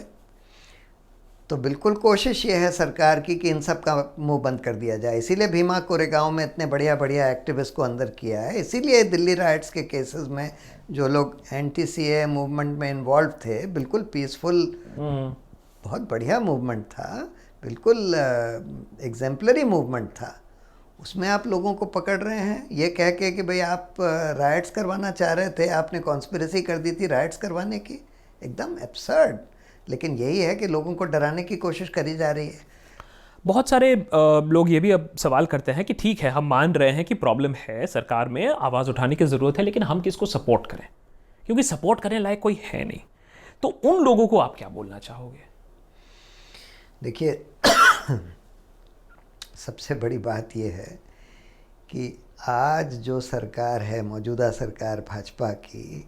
तो बिल्कुल कोशिश ये है सरकार की कि इन सब का मुंह बंद कर दिया जाए. इसीलिए भीमा कोरेगांव में इतने बढ़िया बढ़िया एक्टिविस्ट को अंदर किया है. इसीलिए दिल्ली राइट्स के केसेस में जो लोग एंटी सीए मूवमेंट में इन्वॉल्व थे, बिल्कुल पीसफुल, बहुत बढ़िया मूवमेंट था, बिल्कुल एग्जेम्पलरी मूवमेंट था. उसमें आप लोगों को पकड़ रहे हैं ये कह के कि भाई आप राइट्स करवाना चाह रहे थे, आपने कॉन्स्पिरेसी कर दी थी राइट्स करवाने की. एकदम एब्सर्ड. लेकिन यही है कि लोगों को डराने की कोशिश करी जा रही है. बहुत सारे लोग ये भी अब सवाल करते हैं कि ठीक है, हम मान रहे हैं कि प्रॉब्लम है, सरकार में आवाज़ उठाने की ज़रूरत है, लेकिन हम किसको सपोर्ट करें? क्योंकि सपोर्ट करने लायक कोई है नहीं. तो उन लोगों को आप क्या बोलना चाहोगे? देखिए, सबसे बड़ी बात यह है कि आज जो सरकार है, मौजूदा सरकार भाजपा की,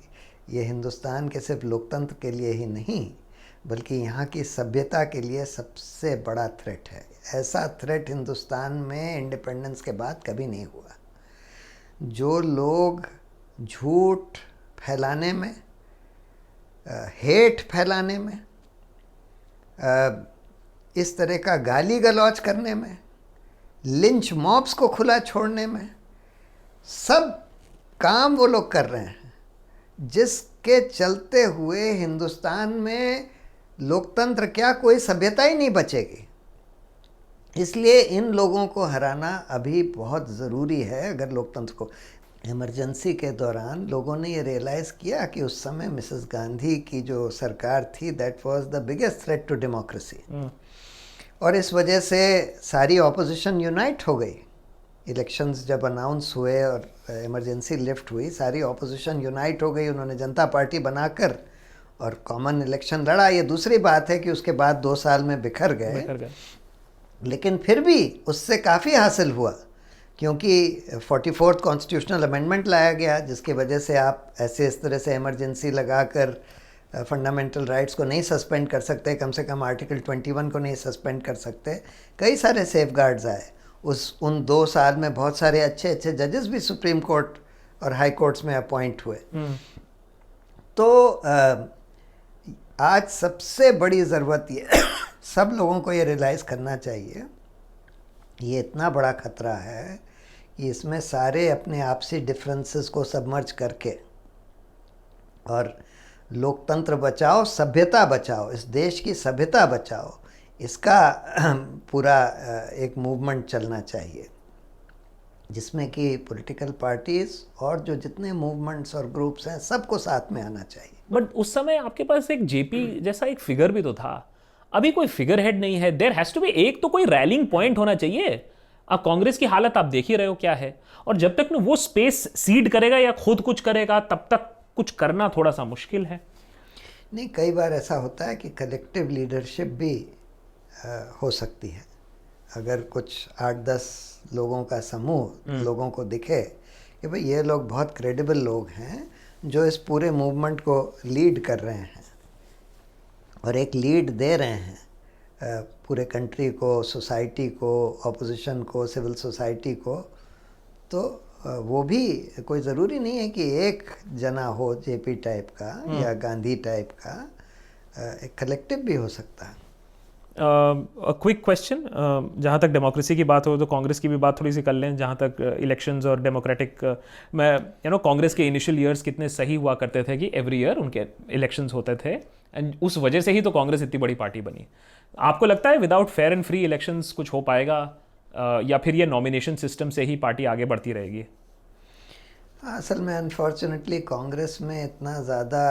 ये हिंदुस्तान के सिर्फ लोकतंत्र के लिए ही नहीं बल्कि यहाँ की सभ्यता के लिए सबसे बड़ा थ्रेट है. ऐसा थ्रेट हिंदुस्तान में इंडिपेंडेंस के बाद कभी नहीं हुआ. जो लोग झूठ फैलाने में, हेट फैलाने में, इस तरह का गाली गलौज करने में, लिंच मॉब्स को खुला छोड़ने में, सब काम वो लोग कर रहे हैं जिसके चलते हुए हिंदुस्तान में लोकतंत्र क्या, कोई सभ्यता ही नहीं बचेगी। इसलिए इन लोगों को हराना अभी बहुत ज़रूरी है। अगर लोकतंत्र को, इमरजेंसी के दौरान लोगों ने ये रियलाइज़ किया कि उस समय मिसेस गांधी की जो सरकार थी, that was the biggest threat to democracy, और इस वजह से सारी ऑपोजिशन यूनाइट हो गई। इलेक्शंस जब अनाउंस हुए और इमरजेंसी लिफ्ट हुई, सारी ऑपोजिशन यूनाइट हो गई, उन्होंने जनता पार्टी बनाकर और कॉमन इलेक्शन लड़ा। ये दूसरी बात है कि उसके बाद 2 साल में बिखर गए, लेकिन फिर भी उससे काफ़ी हासिल हुआ, क्योंकि 44th कॉन्स्टिट्यूशनल अमेंडमेंट लाया गया, जिसकी वजह से आप ऐसे इस तरह से इमरजेंसी लगाकर फंडामेंटल राइट्स को नहीं सस्पेंड कर सकते, कम से कम आर्टिकल 21 को नहीं सस्पेंड कर सकते। कई सारे सेफगार्ड्स आए। उन 2 साल में बहुत सारे अच्छे अच्छे जजेस भी सुप्रीम कोर्ट और हाई कोर्ट्स में अपॉइंट हुए। तो आज सबसे बड़ी ज़रूरत ये सब लोगों को ये रियलाइज़ करना चाहिए, ये इतना बड़ा खतरा है कि इसमें सारे अपने आपसी डिफरेंसेस को सबमर्ज करके और लोकतंत्र बचाओ, सभ्यता बचाओ, इस देश की सभ्यता बचाओ, इसका पूरा एक मूवमेंट चलना चाहिए, जिसमें कि पॉलिटिकल पार्टीज और जो जितने मूवमेंट्स और ग्रुप्स हैं सबको साथ में आना चाहिए। बट उस समय आपके पास एक जेपी जैसा एक फिगर भी तो था, अभी कोई फिगर हेड नहीं है। देयर हैज टू बी, एक तो कोई रैलिंग पॉइंट होना चाहिए। अब कांग्रेस की हालत आप देख ही रहे हो क्या है, और जब तक वो स्पेस सीड करेगा या खुद कुछ करेगा, तब तक कुछ करना थोड़ा सा मुश्किल है। नहीं, कई बार ऐसा होता है कि कलेक्टिव लीडरशिप भी हो सकती है। अगर कुछ 8-10 लोगों का समूह लोगों को दिखे कि भाई ये लोग बहुत क्रेडिबल लोग हैं जो इस पूरे मूवमेंट को लीड कर रहे हैं और एक लीड दे रहे हैं पूरे कंट्री को, सोसाइटी को, ऑपोजिशन को, सिविल सोसाइटी को, तो वो भी कोई ज़रूरी नहीं है कि एक जना हो जेपी टाइप का या गांधी टाइप का, एक कलेक्टिव भी हो सकता है। क्विक क्वेश्चन, जहाँ तक डेमोक्रेसी की बात हो तो कांग्रेस की भी बात थोड़ी सी कर लें। जहाँ तक इलेक्शंस और डेमोक्रेटिक, मैं कांग्रेस के इनिशियल ईयर्स कितने सही हुआ करते थे कि एवरी ईयर उनके इलेक्शंस होते थे, एंड उस वजह से ही तो कांग्रेस इतनी बड़ी पार्टी बनी। आपको लगता है without fair and free elections कुछ हो पाएगा, या फिर ये नॉमिनेशन सिस्टम से ही पार्टी आगे बढ़ती रहेगी? असल में अनफॉर्चुनेटली कांग्रेस में इतना ज़्यादा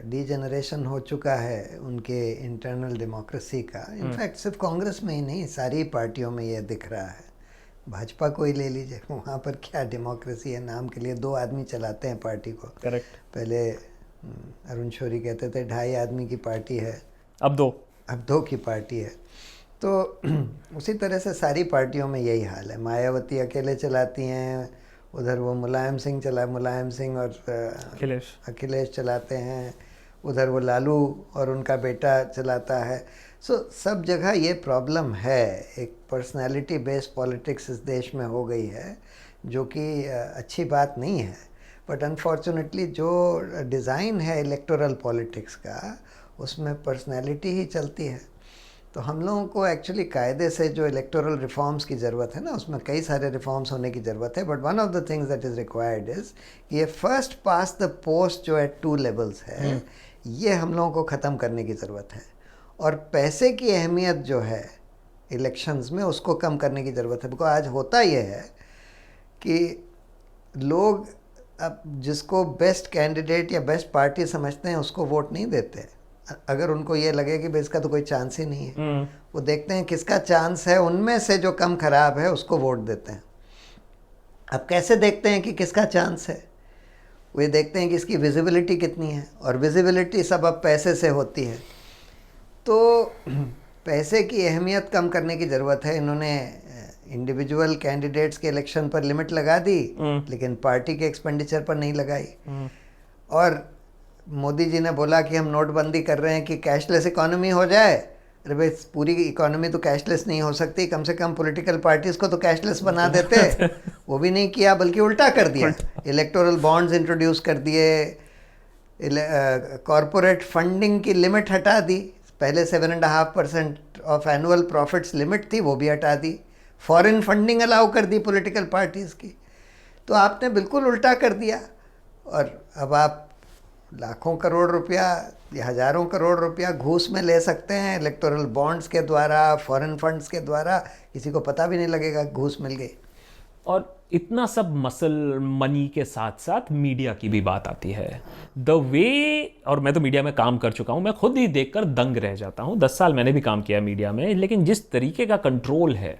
डीजेनरेशन हो चुका है उनके इंटरनल डेमोक्रेसी का। इनफैक्ट सिर्फ कांग्रेस में ही नहीं, सारी पार्टियों में ये दिख रहा है। भाजपा को ही ले लीजिए, वहाँ पर क्या डेमोक्रेसी है, नाम के लिए 2 आदमी चलाते हैं पार्टी को। करेक्ट। पहले अरुण शौरी कहते थे 2.5 आदमी की पार्टी है, अब 2 की पार्टी है। तो उसी तरह से सारी पार्टियों में यही हाल है। मायावती अकेले चलाती हैं, उधर वो मुलायम सिंह और अखिलेश चलाते हैं, उधर वो लालू और उनका बेटा चलाता है। सब जगह ये प्रॉब्लम है, एक पर्सनालिटी बेस्ड पॉलिटिक्स इस देश में हो गई है, जो कि अच्छी बात नहीं है। बट अनफॉर्चुनेटली जो डिज़ाइन है इलेक्टोरल पॉलिटिक्स का, उसमें पर्सनालिटी ही चलती है। तो हम लोगों को एक्चुअली कायदे से जो इलेक्टोरल रिफॉर्म्स की ज़रूरत है ना, उसमें कई सारे रिफॉर्म्स होने की ज़रूरत है। But one of the things that is required is ये फर्स्ट पास द पोस्ट जो एट 2 लेवल्स है, ये हम लोगों को ख़त्म करने की ज़रूरत है। और पैसे की अहमियत जो है इलेक्शंस में, उसको कम करने की ज़रूरत है। बिकॉज आज होता ये है कि लोग अब जिसको बेस्ट कैंडिडेट या बेस्ट पार्टी समझते हैं उसको वोट नहीं देते। अगर उनको ये लगे कि भाई इसका तो कोई चांस ही नहीं है, वो देखते हैं किसका चांस है, उनमें से जो कम खराब है उसको वोट देते हैं। अब कैसे देखते हैं कि किसका चांस है? वो ये देखते हैं कि इसकी विजिबिलिटी कितनी है, और विजिबिलिटी सब अब पैसे से होती है। तो पैसे की अहमियत कम करने की ज़रूरत है। इन्होंने इंडिविजुअल कैंडिडेट्स के इलेक्शन पर लिमिट लगा दी, लेकिन पार्टी के एक्सपेंडिचर पर नहीं लगाई। और मोदी जी ने बोला कि हम नोटबंदी कर रहे हैं कि कैशलेस इकोनॉमी हो जाए। अरे भाई, पूरी इकोनॉमी तो कैशलेस नहीं हो सकती, कम से कम पॉलिटिकल पार्टीज को तो कैशलेस बना देते। वो भी नहीं किया, बल्कि उल्टा कर दिया। इलेक्टोरल बॉन्ड्स इंट्रोड्यूस कर दिए, कॉरपोरेट फंडिंग की लिमिट हटा दी। पहले 7.5% ऑफ एनुअल प्रॉफिट्स लिमिट थी, वो भी हटा दी। फॉरेन फंडिंग अलाउ कर दी पॉलिटिकल पार्टीज़ की। तो आपने बिल्कुल उल्टा कर दिया, और अब आप लाखों करोड़ रुपया या हज़ारों करोड़ रुपया घूस में ले सकते हैं, इलेक्टोरल बॉन्ड्स के द्वारा, फॉरेन फंड्स के द्वारा, किसी को पता भी नहीं लगेगा घूस मिल गई। और इतना सब मसल मनी के साथ साथ मीडिया की भी बात आती है। द वे, और मैं तो मीडिया में काम कर चुका हूं, मैं खुद ही देखकर दंग रह जाता हूं। 10 साल मैंने भी काम किया मीडिया में, लेकिन जिस तरीके का कंट्रोल है,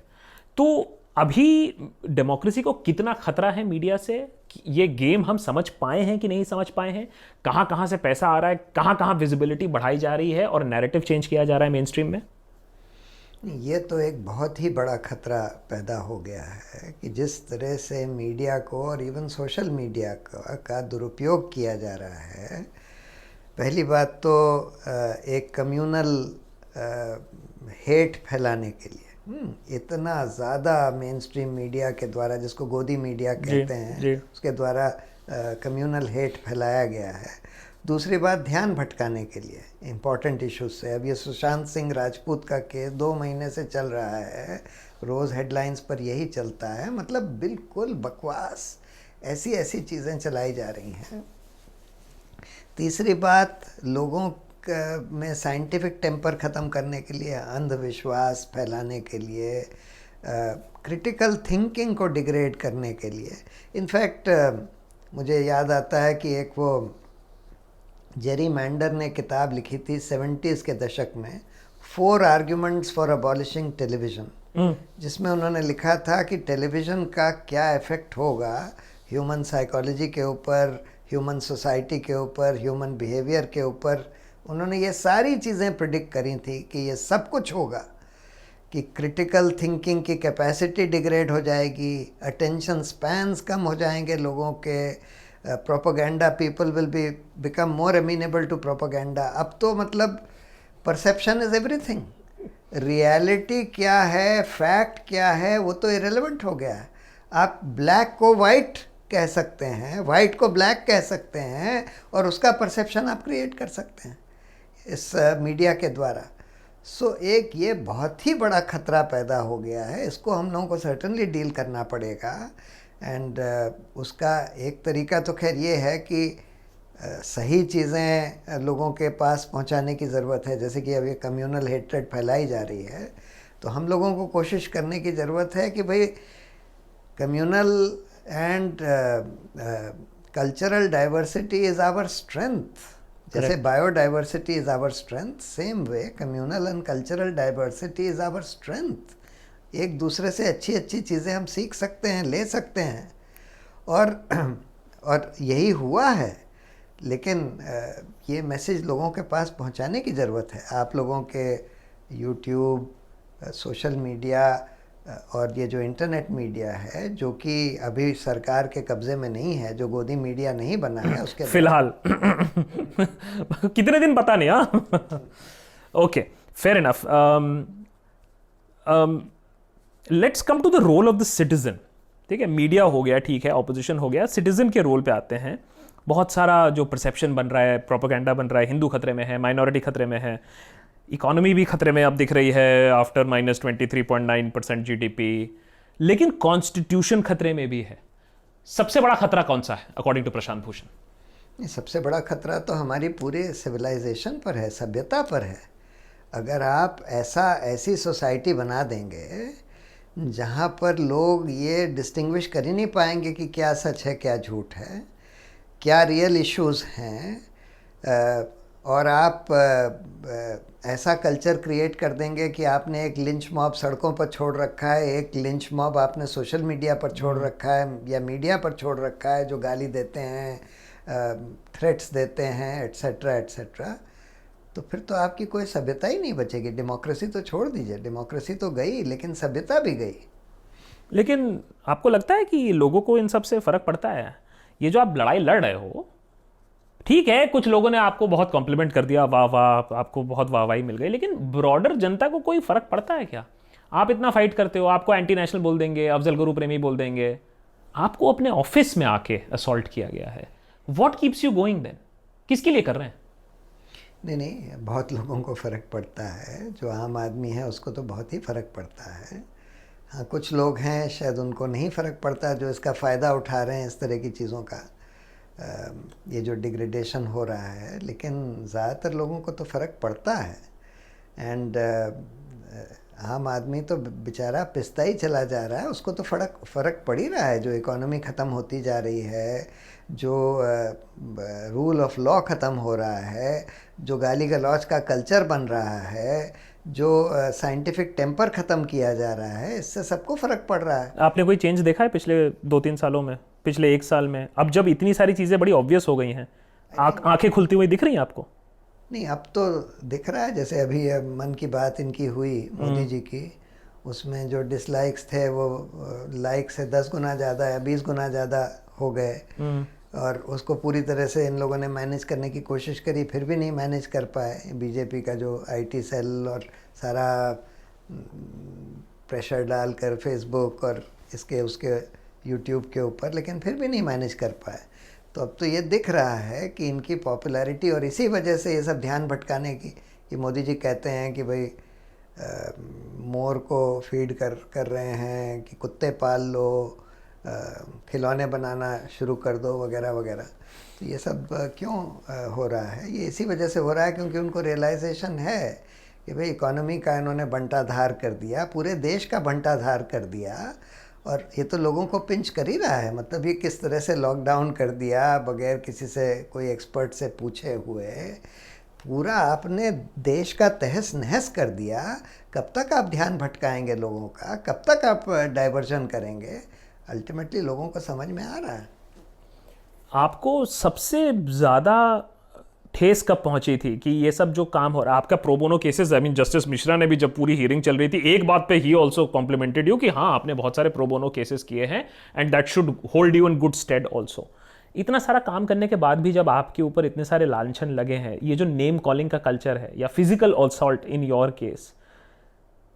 तो अभी डेमोक्रेसी को कितना खतरा है मीडिया से? ये गेम हम समझ पाए हैं कि नहीं समझ पाए हैं? कहां कहां से पैसा आ रहा है, कहां कहां विजिबिलिटी बढ़ाई जा रही है और नैरेटिव चेंज किया जा रहा है मेन स्ट्रीम में? ये तो एक बहुत ही बड़ा खतरा पैदा हो गया है कि जिस तरह से मीडिया को और इवन सोशल मीडिया का दुरुपयोग किया जा रहा है। पहली बात तो एक कम्युनल हेट फैलाने के लिए इतना ज़्यादा मेन स्ट्रीम मीडिया के द्वारा, जिसको गोदी मीडिया कहते हैं, उसके द्वारा कम्युनल हेट फैलाया गया है। दूसरी बात, ध्यान भटकाने के लिए इम्पॉर्टेंट इश्यूज से। अब ये सुशांत सिंह राजपूत का केस 2 महीने से चल रहा है, रोज़ हेडलाइंस पर यही चलता है, मतलब बिल्कुल बकवास ऐसी ऐसी चीज़ें चलाई जा रही हैं। तीसरी बात, लोगों में साइंटिफिक टेम्पर ख़त्म करने के लिए, अंधविश्वास फैलाने के लिए, क्रिटिकल थिंकिंग को डिग्रेड करने के लिए। इनफैक्ट मुझे याद आता है कि एक वो जेरी मैंडर ने किताब लिखी थी 70s के दशक में, 4 आर्ग्यूमेंट्स फॉर अबॉलिशिंग टेलीविज़न, जिसमें उन्होंने लिखा था कि टेलीविज़न का क्या इफ़ेक्ट होगा ह्यूमन साइकोलॉजी के ऊपर, ह्यूमन सोसाइटी के ऊपर, ह्यूमन बिहेवियर के ऊपर। उन्होंने ये सारी चीज़ें प्रिडिक्ट करी थी कि ये सब कुछ होगा, कि क्रिटिकल थिंकिंग की कैपेसिटी डिग्रेड हो जाएगी, अटेंशन स्पैन्स कम हो जाएंगे लोगों के, propaganda, people will become more amenable to propaganda. अब तो मतलब परसेप्शन इज़ एवरीथिंग, रियलिटी क्या है, फैक्ट क्या है, वो तो इरेलेवेंट हो गया है। आप ब्लैक को वाइट कह सकते हैं, वाइट को ब्लैक कह सकते हैं, और उसका परसेप्शन आप क्रिएट कर सकते हैं इस मीडिया के द्वारा। सो एक ये बहुत ही बड़ा खतरा पैदा हो गया है, इसको हम लोगों को सर्टनली डील करना पड़ेगा। एंड उसका एक तरीका तो खैर ये है कि सही चीज़ें लोगों के पास पहुंचाने की ज़रूरत है। जैसे कि अब ये कम्युनल हेट्रेड फैलाई जा रही है, तो हम लोगों को कोशिश करने की ज़रूरत है कि भाई communal and cultural diversity is our strength. जैसे biodiversity is our strength, same way communal and cultural diversity is our strength. एक दूसरे से अच्छी अच्छी चीज़ें हम सीख सकते हैं, ले सकते हैं, और यही हुआ है। लेकिन ये मैसेज लोगों के पास पहुंचाने की ज़रूरत है। आप लोगों के यूट्यूब, सोशल मीडिया और ये जो इंटरनेट मीडिया है, जो कि अभी सरकार के कब्ज़े में नहीं है, जो गोदी मीडिया नहीं बना है, उसके फिलहाल कितने दिन पता नहीं। हाँ, okay, fair enough. Let's come to the role of the citizen. ठीक है, मीडिया हो गया, ठीक है, ऑपोजिशन हो गया, सिटीजन के रोल पे आते हैं। बहुत सारा जो परसेप्शन बन रहा है, प्रोपेगेंडा बन रहा है, हिंदू खतरे में है, माइनॉरिटी खतरे में है, इकोनॉमी भी खतरे में अब दिख रही है आफ्टर -23.9% जीडीपी, लेकिन कॉन्स्टिट्यूशन खतरे में भी है। सबसे बड़ा खतरा कौन सा है अकॉर्डिंग टू प्रशांत भूषण? सबसे बड़ा खतरा तो हमारी पूरे सिविलाइजेशन पर है, सभ्यता पर है। अगर आप ऐसी सोसाइटी बना देंगे जहाँ पर लोग ये डिस्टिंग्विश कर ही नहीं पाएंगे कि क्या सच है, क्या झूठ है, क्या रियल इश्यूज़ हैं, और आप ऐसा कल्चर क्रिएट कर देंगे कि आपने एक लिंच मॉब सड़कों पर छोड़ रखा है, एक लिंच मॉब आपने सोशल मीडिया पर छोड़ रखा है या मीडिया पर छोड़ रखा है, जो गाली देते हैं, थ्रेट्स देते हैं, एट्सेट्रा एट्सेट्रा, तो फिर तो आपकी कोई सभ्यता ही नहीं बचेगी। डेमोक्रेसी तो छोड़ दीजिए, डेमोक्रेसी तो गई, लेकिन सभ्यता भी गई। लेकिन आपको लगता है कि लोगों को इन सब से फ़र्क पड़ता है? ये जो आप लड़ाई लड़ रहे हो, ठीक है, कुछ लोगों ने आपको बहुत कॉम्प्लीमेंट कर दिया, वाह वाह, आपको बहुत वाहवाही मिल गई, लेकिन ब्रॉडर जनता को कोई फ़र्क पड़ता है क्या? आप इतना फाइट करते हो, आपको एंटी नेशनल बोल देंगे, अफजल गुरु प्रेमी बोल देंगे, आपको अपने ऑफिस में आके असॉल्ट किया गया है। What keeps you going then? किसके लिए कर रहे हैं? नहीं, बहुत लोगों को फ़र्क पड़ता है। जो आम आदमी है उसको तो बहुत ही फ़र्क पड़ता है। हाँ, कुछ लोग हैं शायद उनको नहीं फ़र्क पड़ता, जो इसका फ़ायदा उठा रहे हैं इस तरह की चीज़ों का, ये जो डिग्रेडेशन हो रहा है, लेकिन ज़्यादातर लोगों को तो फ़र्क पड़ता है। एंड आम आदमी तो बेचारा पिसता ही चला जा रहा है, उसको तो फ़र्क पड़ ही रहा है। जो इकोनॉमी ख़त्म होती जा रही है, जो रूल ऑफ लॉ ख़त्म हो रहा है, जो गाली गलौज का कल्चर बन रहा है, जो साइंटिफिक टेम्पर ख़त्म किया जा रहा है, इससे सबको फ़र्क पड़ रहा है। आपने कोई चेंज देखा है पिछले 2-3 सालों में, पिछले 1 साल में? अब जब इतनी सारी चीज़ें बड़ी ऑब्वियस हो गई हैं, आंखें खुलती हुई दिख रही हैं आपको? नहीं, अब तो दिख रहा है। जैसे अभी मन की बात इनकी हुई मोदी जी की, उसमें जो डिसलाइक्स थे वो लाइक से 10 गुना ज़्यादा या 20 गुना ज़्यादा हो गए, और उसको पूरी तरह से इन लोगों ने मैनेज करने की कोशिश करी, फिर भी नहीं मैनेज कर पाए। बीजेपी का जो आईटी सेल और सारा प्रेशर डालकर फेसबुक और इसके उसके यूट्यूब के ऊपर, लेकिन फिर भी नहीं मैनेज कर पाए। तो अब तो ये दिख रहा है कि इनकी पॉपुलैरिटी, और इसी वजह से ये सब ध्यान भटकाने की, कि मोदी जी कहते हैं कि भाई मोर को फीड कर रहे हैं, कि कुत्ते पाल लो, खिलौने बनाना शुरू कर दो, वगैरह वगैरह। तो ये सब क्यों हो रहा है? ये इसी वजह से हो रहा है क्योंकि उनको रियलाइजेशन है कि भाई इकोनॉमी का इन्होंने बंटाधार कर दिया, पूरे देश का बंटाधार कर दिया, और ये तो लोगों को पिंच कर ही रहा है। मतलब ये किस तरह से लॉकडाउन कर दिया बगैर किसी से, कोई एक्सपर्ट से पूछे हुए, पूरा आपने देश का तहस नहस कर दिया। कब तक आप ध्यान भटकाएंगे लोगों का? कब तक आप डाइवर्जन करेंगे? अल्टीमेटली लोगों को समझ में आ रहा है। आपको सबसे ज़्यादा ठेस कब पहुंची थी कि ये सब जो काम हो रहा है आपका pro bono cases? I mean justice Mishra ने भी जब पूरी हियरिंग चल रही थी, एक बात पे ही ऑल्सो कॉम्प्लीमेंटेड यू कि हाँ आपने बहुत सारे प्रोबोनो केसेस किए हैं and that should hold you in good stead also. इतना सारा काम करने के बाद भी जब आपके ऊपर इतने सारे लांछन लगे हैं, ये जो नेम कॉलिंग का कल्चर है या physical assault in your case,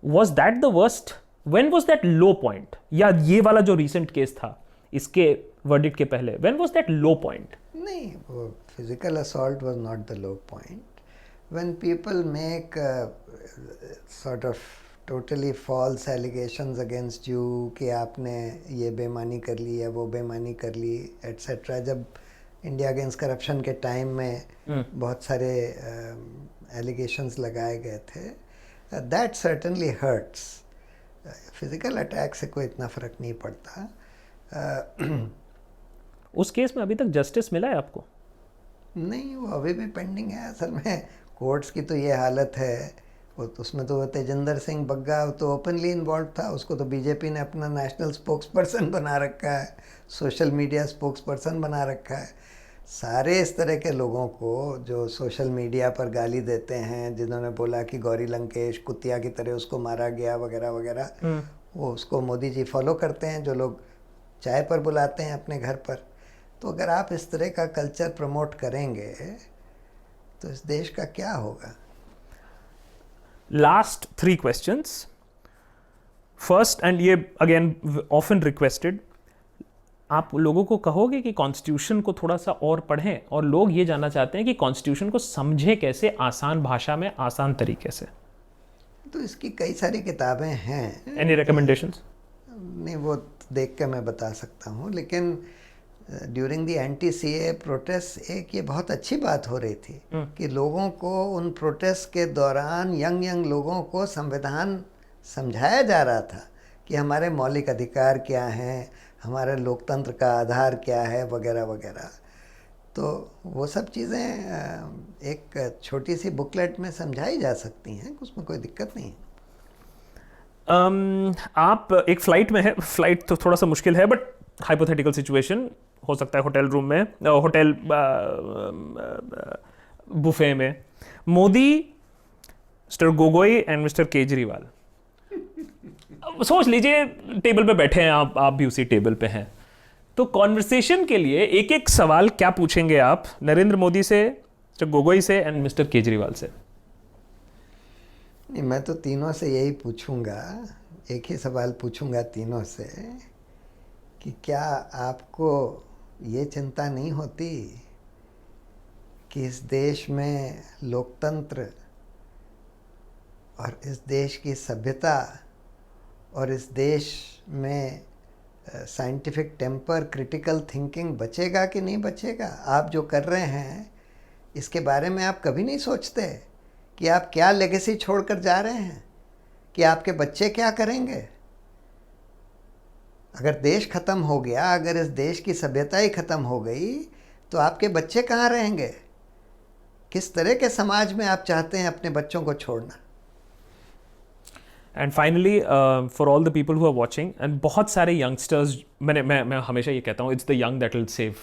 was that the worst? When was that low point? या ये वाला जो रिसेंट केस था इसके वर्डिक्ट के पहले, when was that low point? नहीं, वो physical assault was not the low point. When people make sort of totally false allegations against you कि आपने ये बेईमानी कर ली या वो बेईमानी कर ली, एट्सेट्रा। जब इंडिया अगेंस्ट करप्शन के टाइम में बहुत सारे एलिगेशंस लगाए गए थे, that certainly hurts. Physical attack से कोई इतना फ़र्क नहीं पड़ता। उस केस में अभी तक जस्टिस मिला है आपको? नहीं, वो अभी भी पेंडिंग है। असल में कोर्ट्स की तो ये हालत है। वो तो उसमें तो तेजिंदर सिंह बग्गा तो ओपनली इन्वॉल्व था, उसको तो बीजेपी ने अपना नेशनल स्पोक्स पर्सन बना रखा है, सोशल मीडिया स्पोक्स पर्सन बना रखा है। सारे इस तरह के लोगों को जो सोशल मीडिया पर गाली देते हैं, जिन्होंने बोला कि गौरी लंकेश कुतिया की तरह उसको मारा गया वगैरह वगैरह, वो उसको मोदी जी फॉलो करते हैं। जो लोग चाय पर बुलाते हैं अपने घर पर, तो अगर आप इस तरह का कल्चर प्रमोट करेंगे तो इस देश का क्या होगा? Last 3 questions. फर्स्ट, एंड ये अगेन ऑफन रिक्वेस्टेड, आप लोगों को कहोगे कि कॉन्स्टिट्यूशन को थोड़ा सा और पढ़ें, और लोग ये जानना चाहते हैं कि कॉन्स्टिट्यूशन को समझें कैसे, आसान भाषा में, आसान तरीके से। तो इसकी कई सारी किताबें हैं। Any recommendations? नहीं, वो देख के मैं बता सकता हूँ, लेकिन during the anti CA protest एक ये बहुत अच्छी बात हो रही थी कि लोगों को उन प्रोटेस्ट के दौरान, यंग लोगों को संविधान समझाया जा रहा था कि हमारे मौलिक अधिकार क्या हैं, हमारे लोकतंत्र का आधार क्या है, वगैरह वगैरह। तो वो सब चीज़ें एक छोटी सी बुकलेट में समझाई जा सकती हैं, उसमें कोई दिक्कत नहीं है। आप एक फ़्लाइट में है, फ्लाइट तो थोड़ा सा मुश्किल है, बट हाइपोथेटिकल सिचुएशन हो सकता है, होटल रूम में, होटल बुफे में, Modi, mister Gogoi and mister Kejriwal, सोच लीजिए टेबल पे बैठे हैं, आप भी उसी टेबल पे हैं। तो कॉन्वर्सेशन के लिए एक एक सवाल क्या पूछेंगे आप नरेंद्र मोदी से, मिस्टर गोगोई से एंड मिस्टर केजरीवाल से? नहीं, मैं तो तीनों से यही पूछूंगा, एक ही सवाल पूछूंगा तीनों से कि क्या आपको ये चिंता नहीं होती कि इस देश में लोकतंत्र और इस देश की सभ्यता और इस देश में साइंटिफिक टेम्पर, क्रिटिकल थिंकिंग बचेगा कि नहीं बचेगा? आप जो कर रहे हैं इसके बारे में आप कभी नहीं सोचते कि आप क्या लेगेसी छोड़कर जा रहे हैं, कि आपके बच्चे क्या करेंगे? अगर देश ख़त्म हो गया, अगर इस देश की सभ्यता ही ख़त्म हो गई, तो आपके बच्चे कहाँ रहेंगे? किस तरह के समाज में आप चाहते हैं अपने बच्चों को छोड़ना? And finally for all the people who are watching, and बहुत सारे यंगस्टर्स, मैं हमेशा ये कहता हूँ, it's the young that will save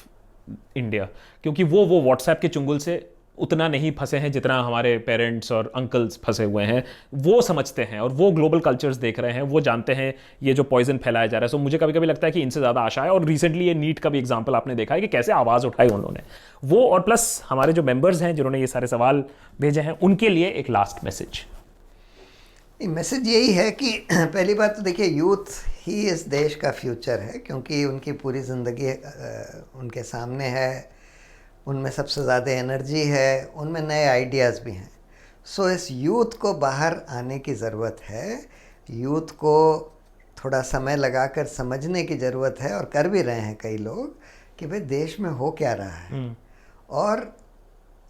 India, क्योंकि वो व्हाट्सएप के चुंगल से उतना नहीं फंसे हैं जितना हमारे पेरेंट्स और अंकल्स फंसे हुए हैं। वो समझते हैं और वो ग्लोबल कल्चर्स देख रहे हैं, वो जानते हैं ये जो पॉइजन फैलाया जा रहा है। सो मुझे कभी कभी लगता है कि इनसे ज़्यादा आशा है। और रिसेंटली ये नीट का भी एग्जाम्पल आपने देखा है कि कैसे आवाज़ उठाई उन्होंने वो, और प्लस हमारे जो मेंबर्स हैं जिन्होंने ये सारे सवाल भेजे हैं, उनके लिए एक लास्ट मैसेज। मैसेज यही है कि पहली बात तो देखिए, यूथ ही इस देश का फ्यूचर है, क्योंकि उनकी पूरी ज़िंदगी उनके सामने है, उनमें सबसे ज़्यादा एनर्जी है, उनमें नए आइडियाज़ भी हैं। सो इस यूथ को बाहर आने की ज़रूरत है, यूथ को थोड़ा समय लगाकर समझने की ज़रूरत है, और कर भी रहे हैं कई लोग कि भाई देश में हो क्या रहा है, और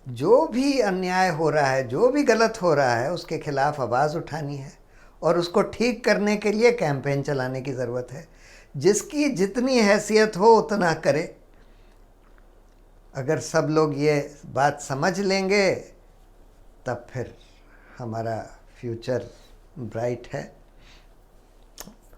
जो भी अन्याय हो रहा है, जो भी गलत हो रहा है, उसके खिलाफ आवाज़ उठानी है, और उसको ठीक करने के लिए कैंपेन चलाने की ज़रूरत है। जिसकी जितनी हैसियत हो उतना करे। अगर सब लोग ये बात समझ लेंगे तब फिर हमारा फ्यूचर ब्राइट है।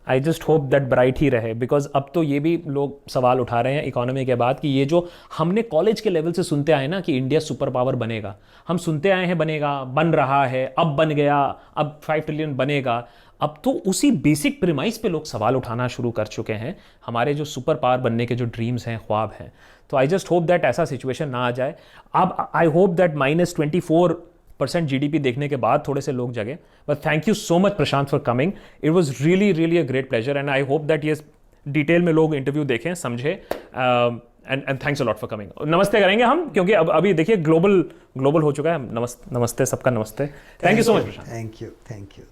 I just hope that bright ही रहे, बिकॉज अब तो ये भी लोग सवाल उठा रहे हैं इकोनॉमी के बाद कि ये जो हमने कॉलेज के लेवल से सुनते आए ना कि इंडिया सुपर पावर बनेगा, हम सुनते आए हैं बनेगा, बन रहा है, अब बन गया, अब 5 ट्रिलियन बनेगा, अब तो उसी बेसिक प्रीमाइस पे लोग सवाल उठाना शुरू कर चुके हैं, हमारे जो सुपर पावर बनने के जो ड्रीम्स हैं, ख्वाब हैं। तो आई जस्ट होप दैट ऐसा सिचुएशन ना आ जाए। अब आई होप दैट -24% GDP देखने के बाद थोड़े से लोग जगे। But thank you so much Prashant for coming, it was really a great pleasure, and I hope that ये डिटेल में लोग इंटरव्यू देखें, समझे, and thanks a lot for coming. नमस्ते करेंगे हम, क्योंकि अब अभी देखिए ग्लोबल हो चुका है। नमस्ते सबका, नमस्ते। Thank you so much Prashant. Thank you.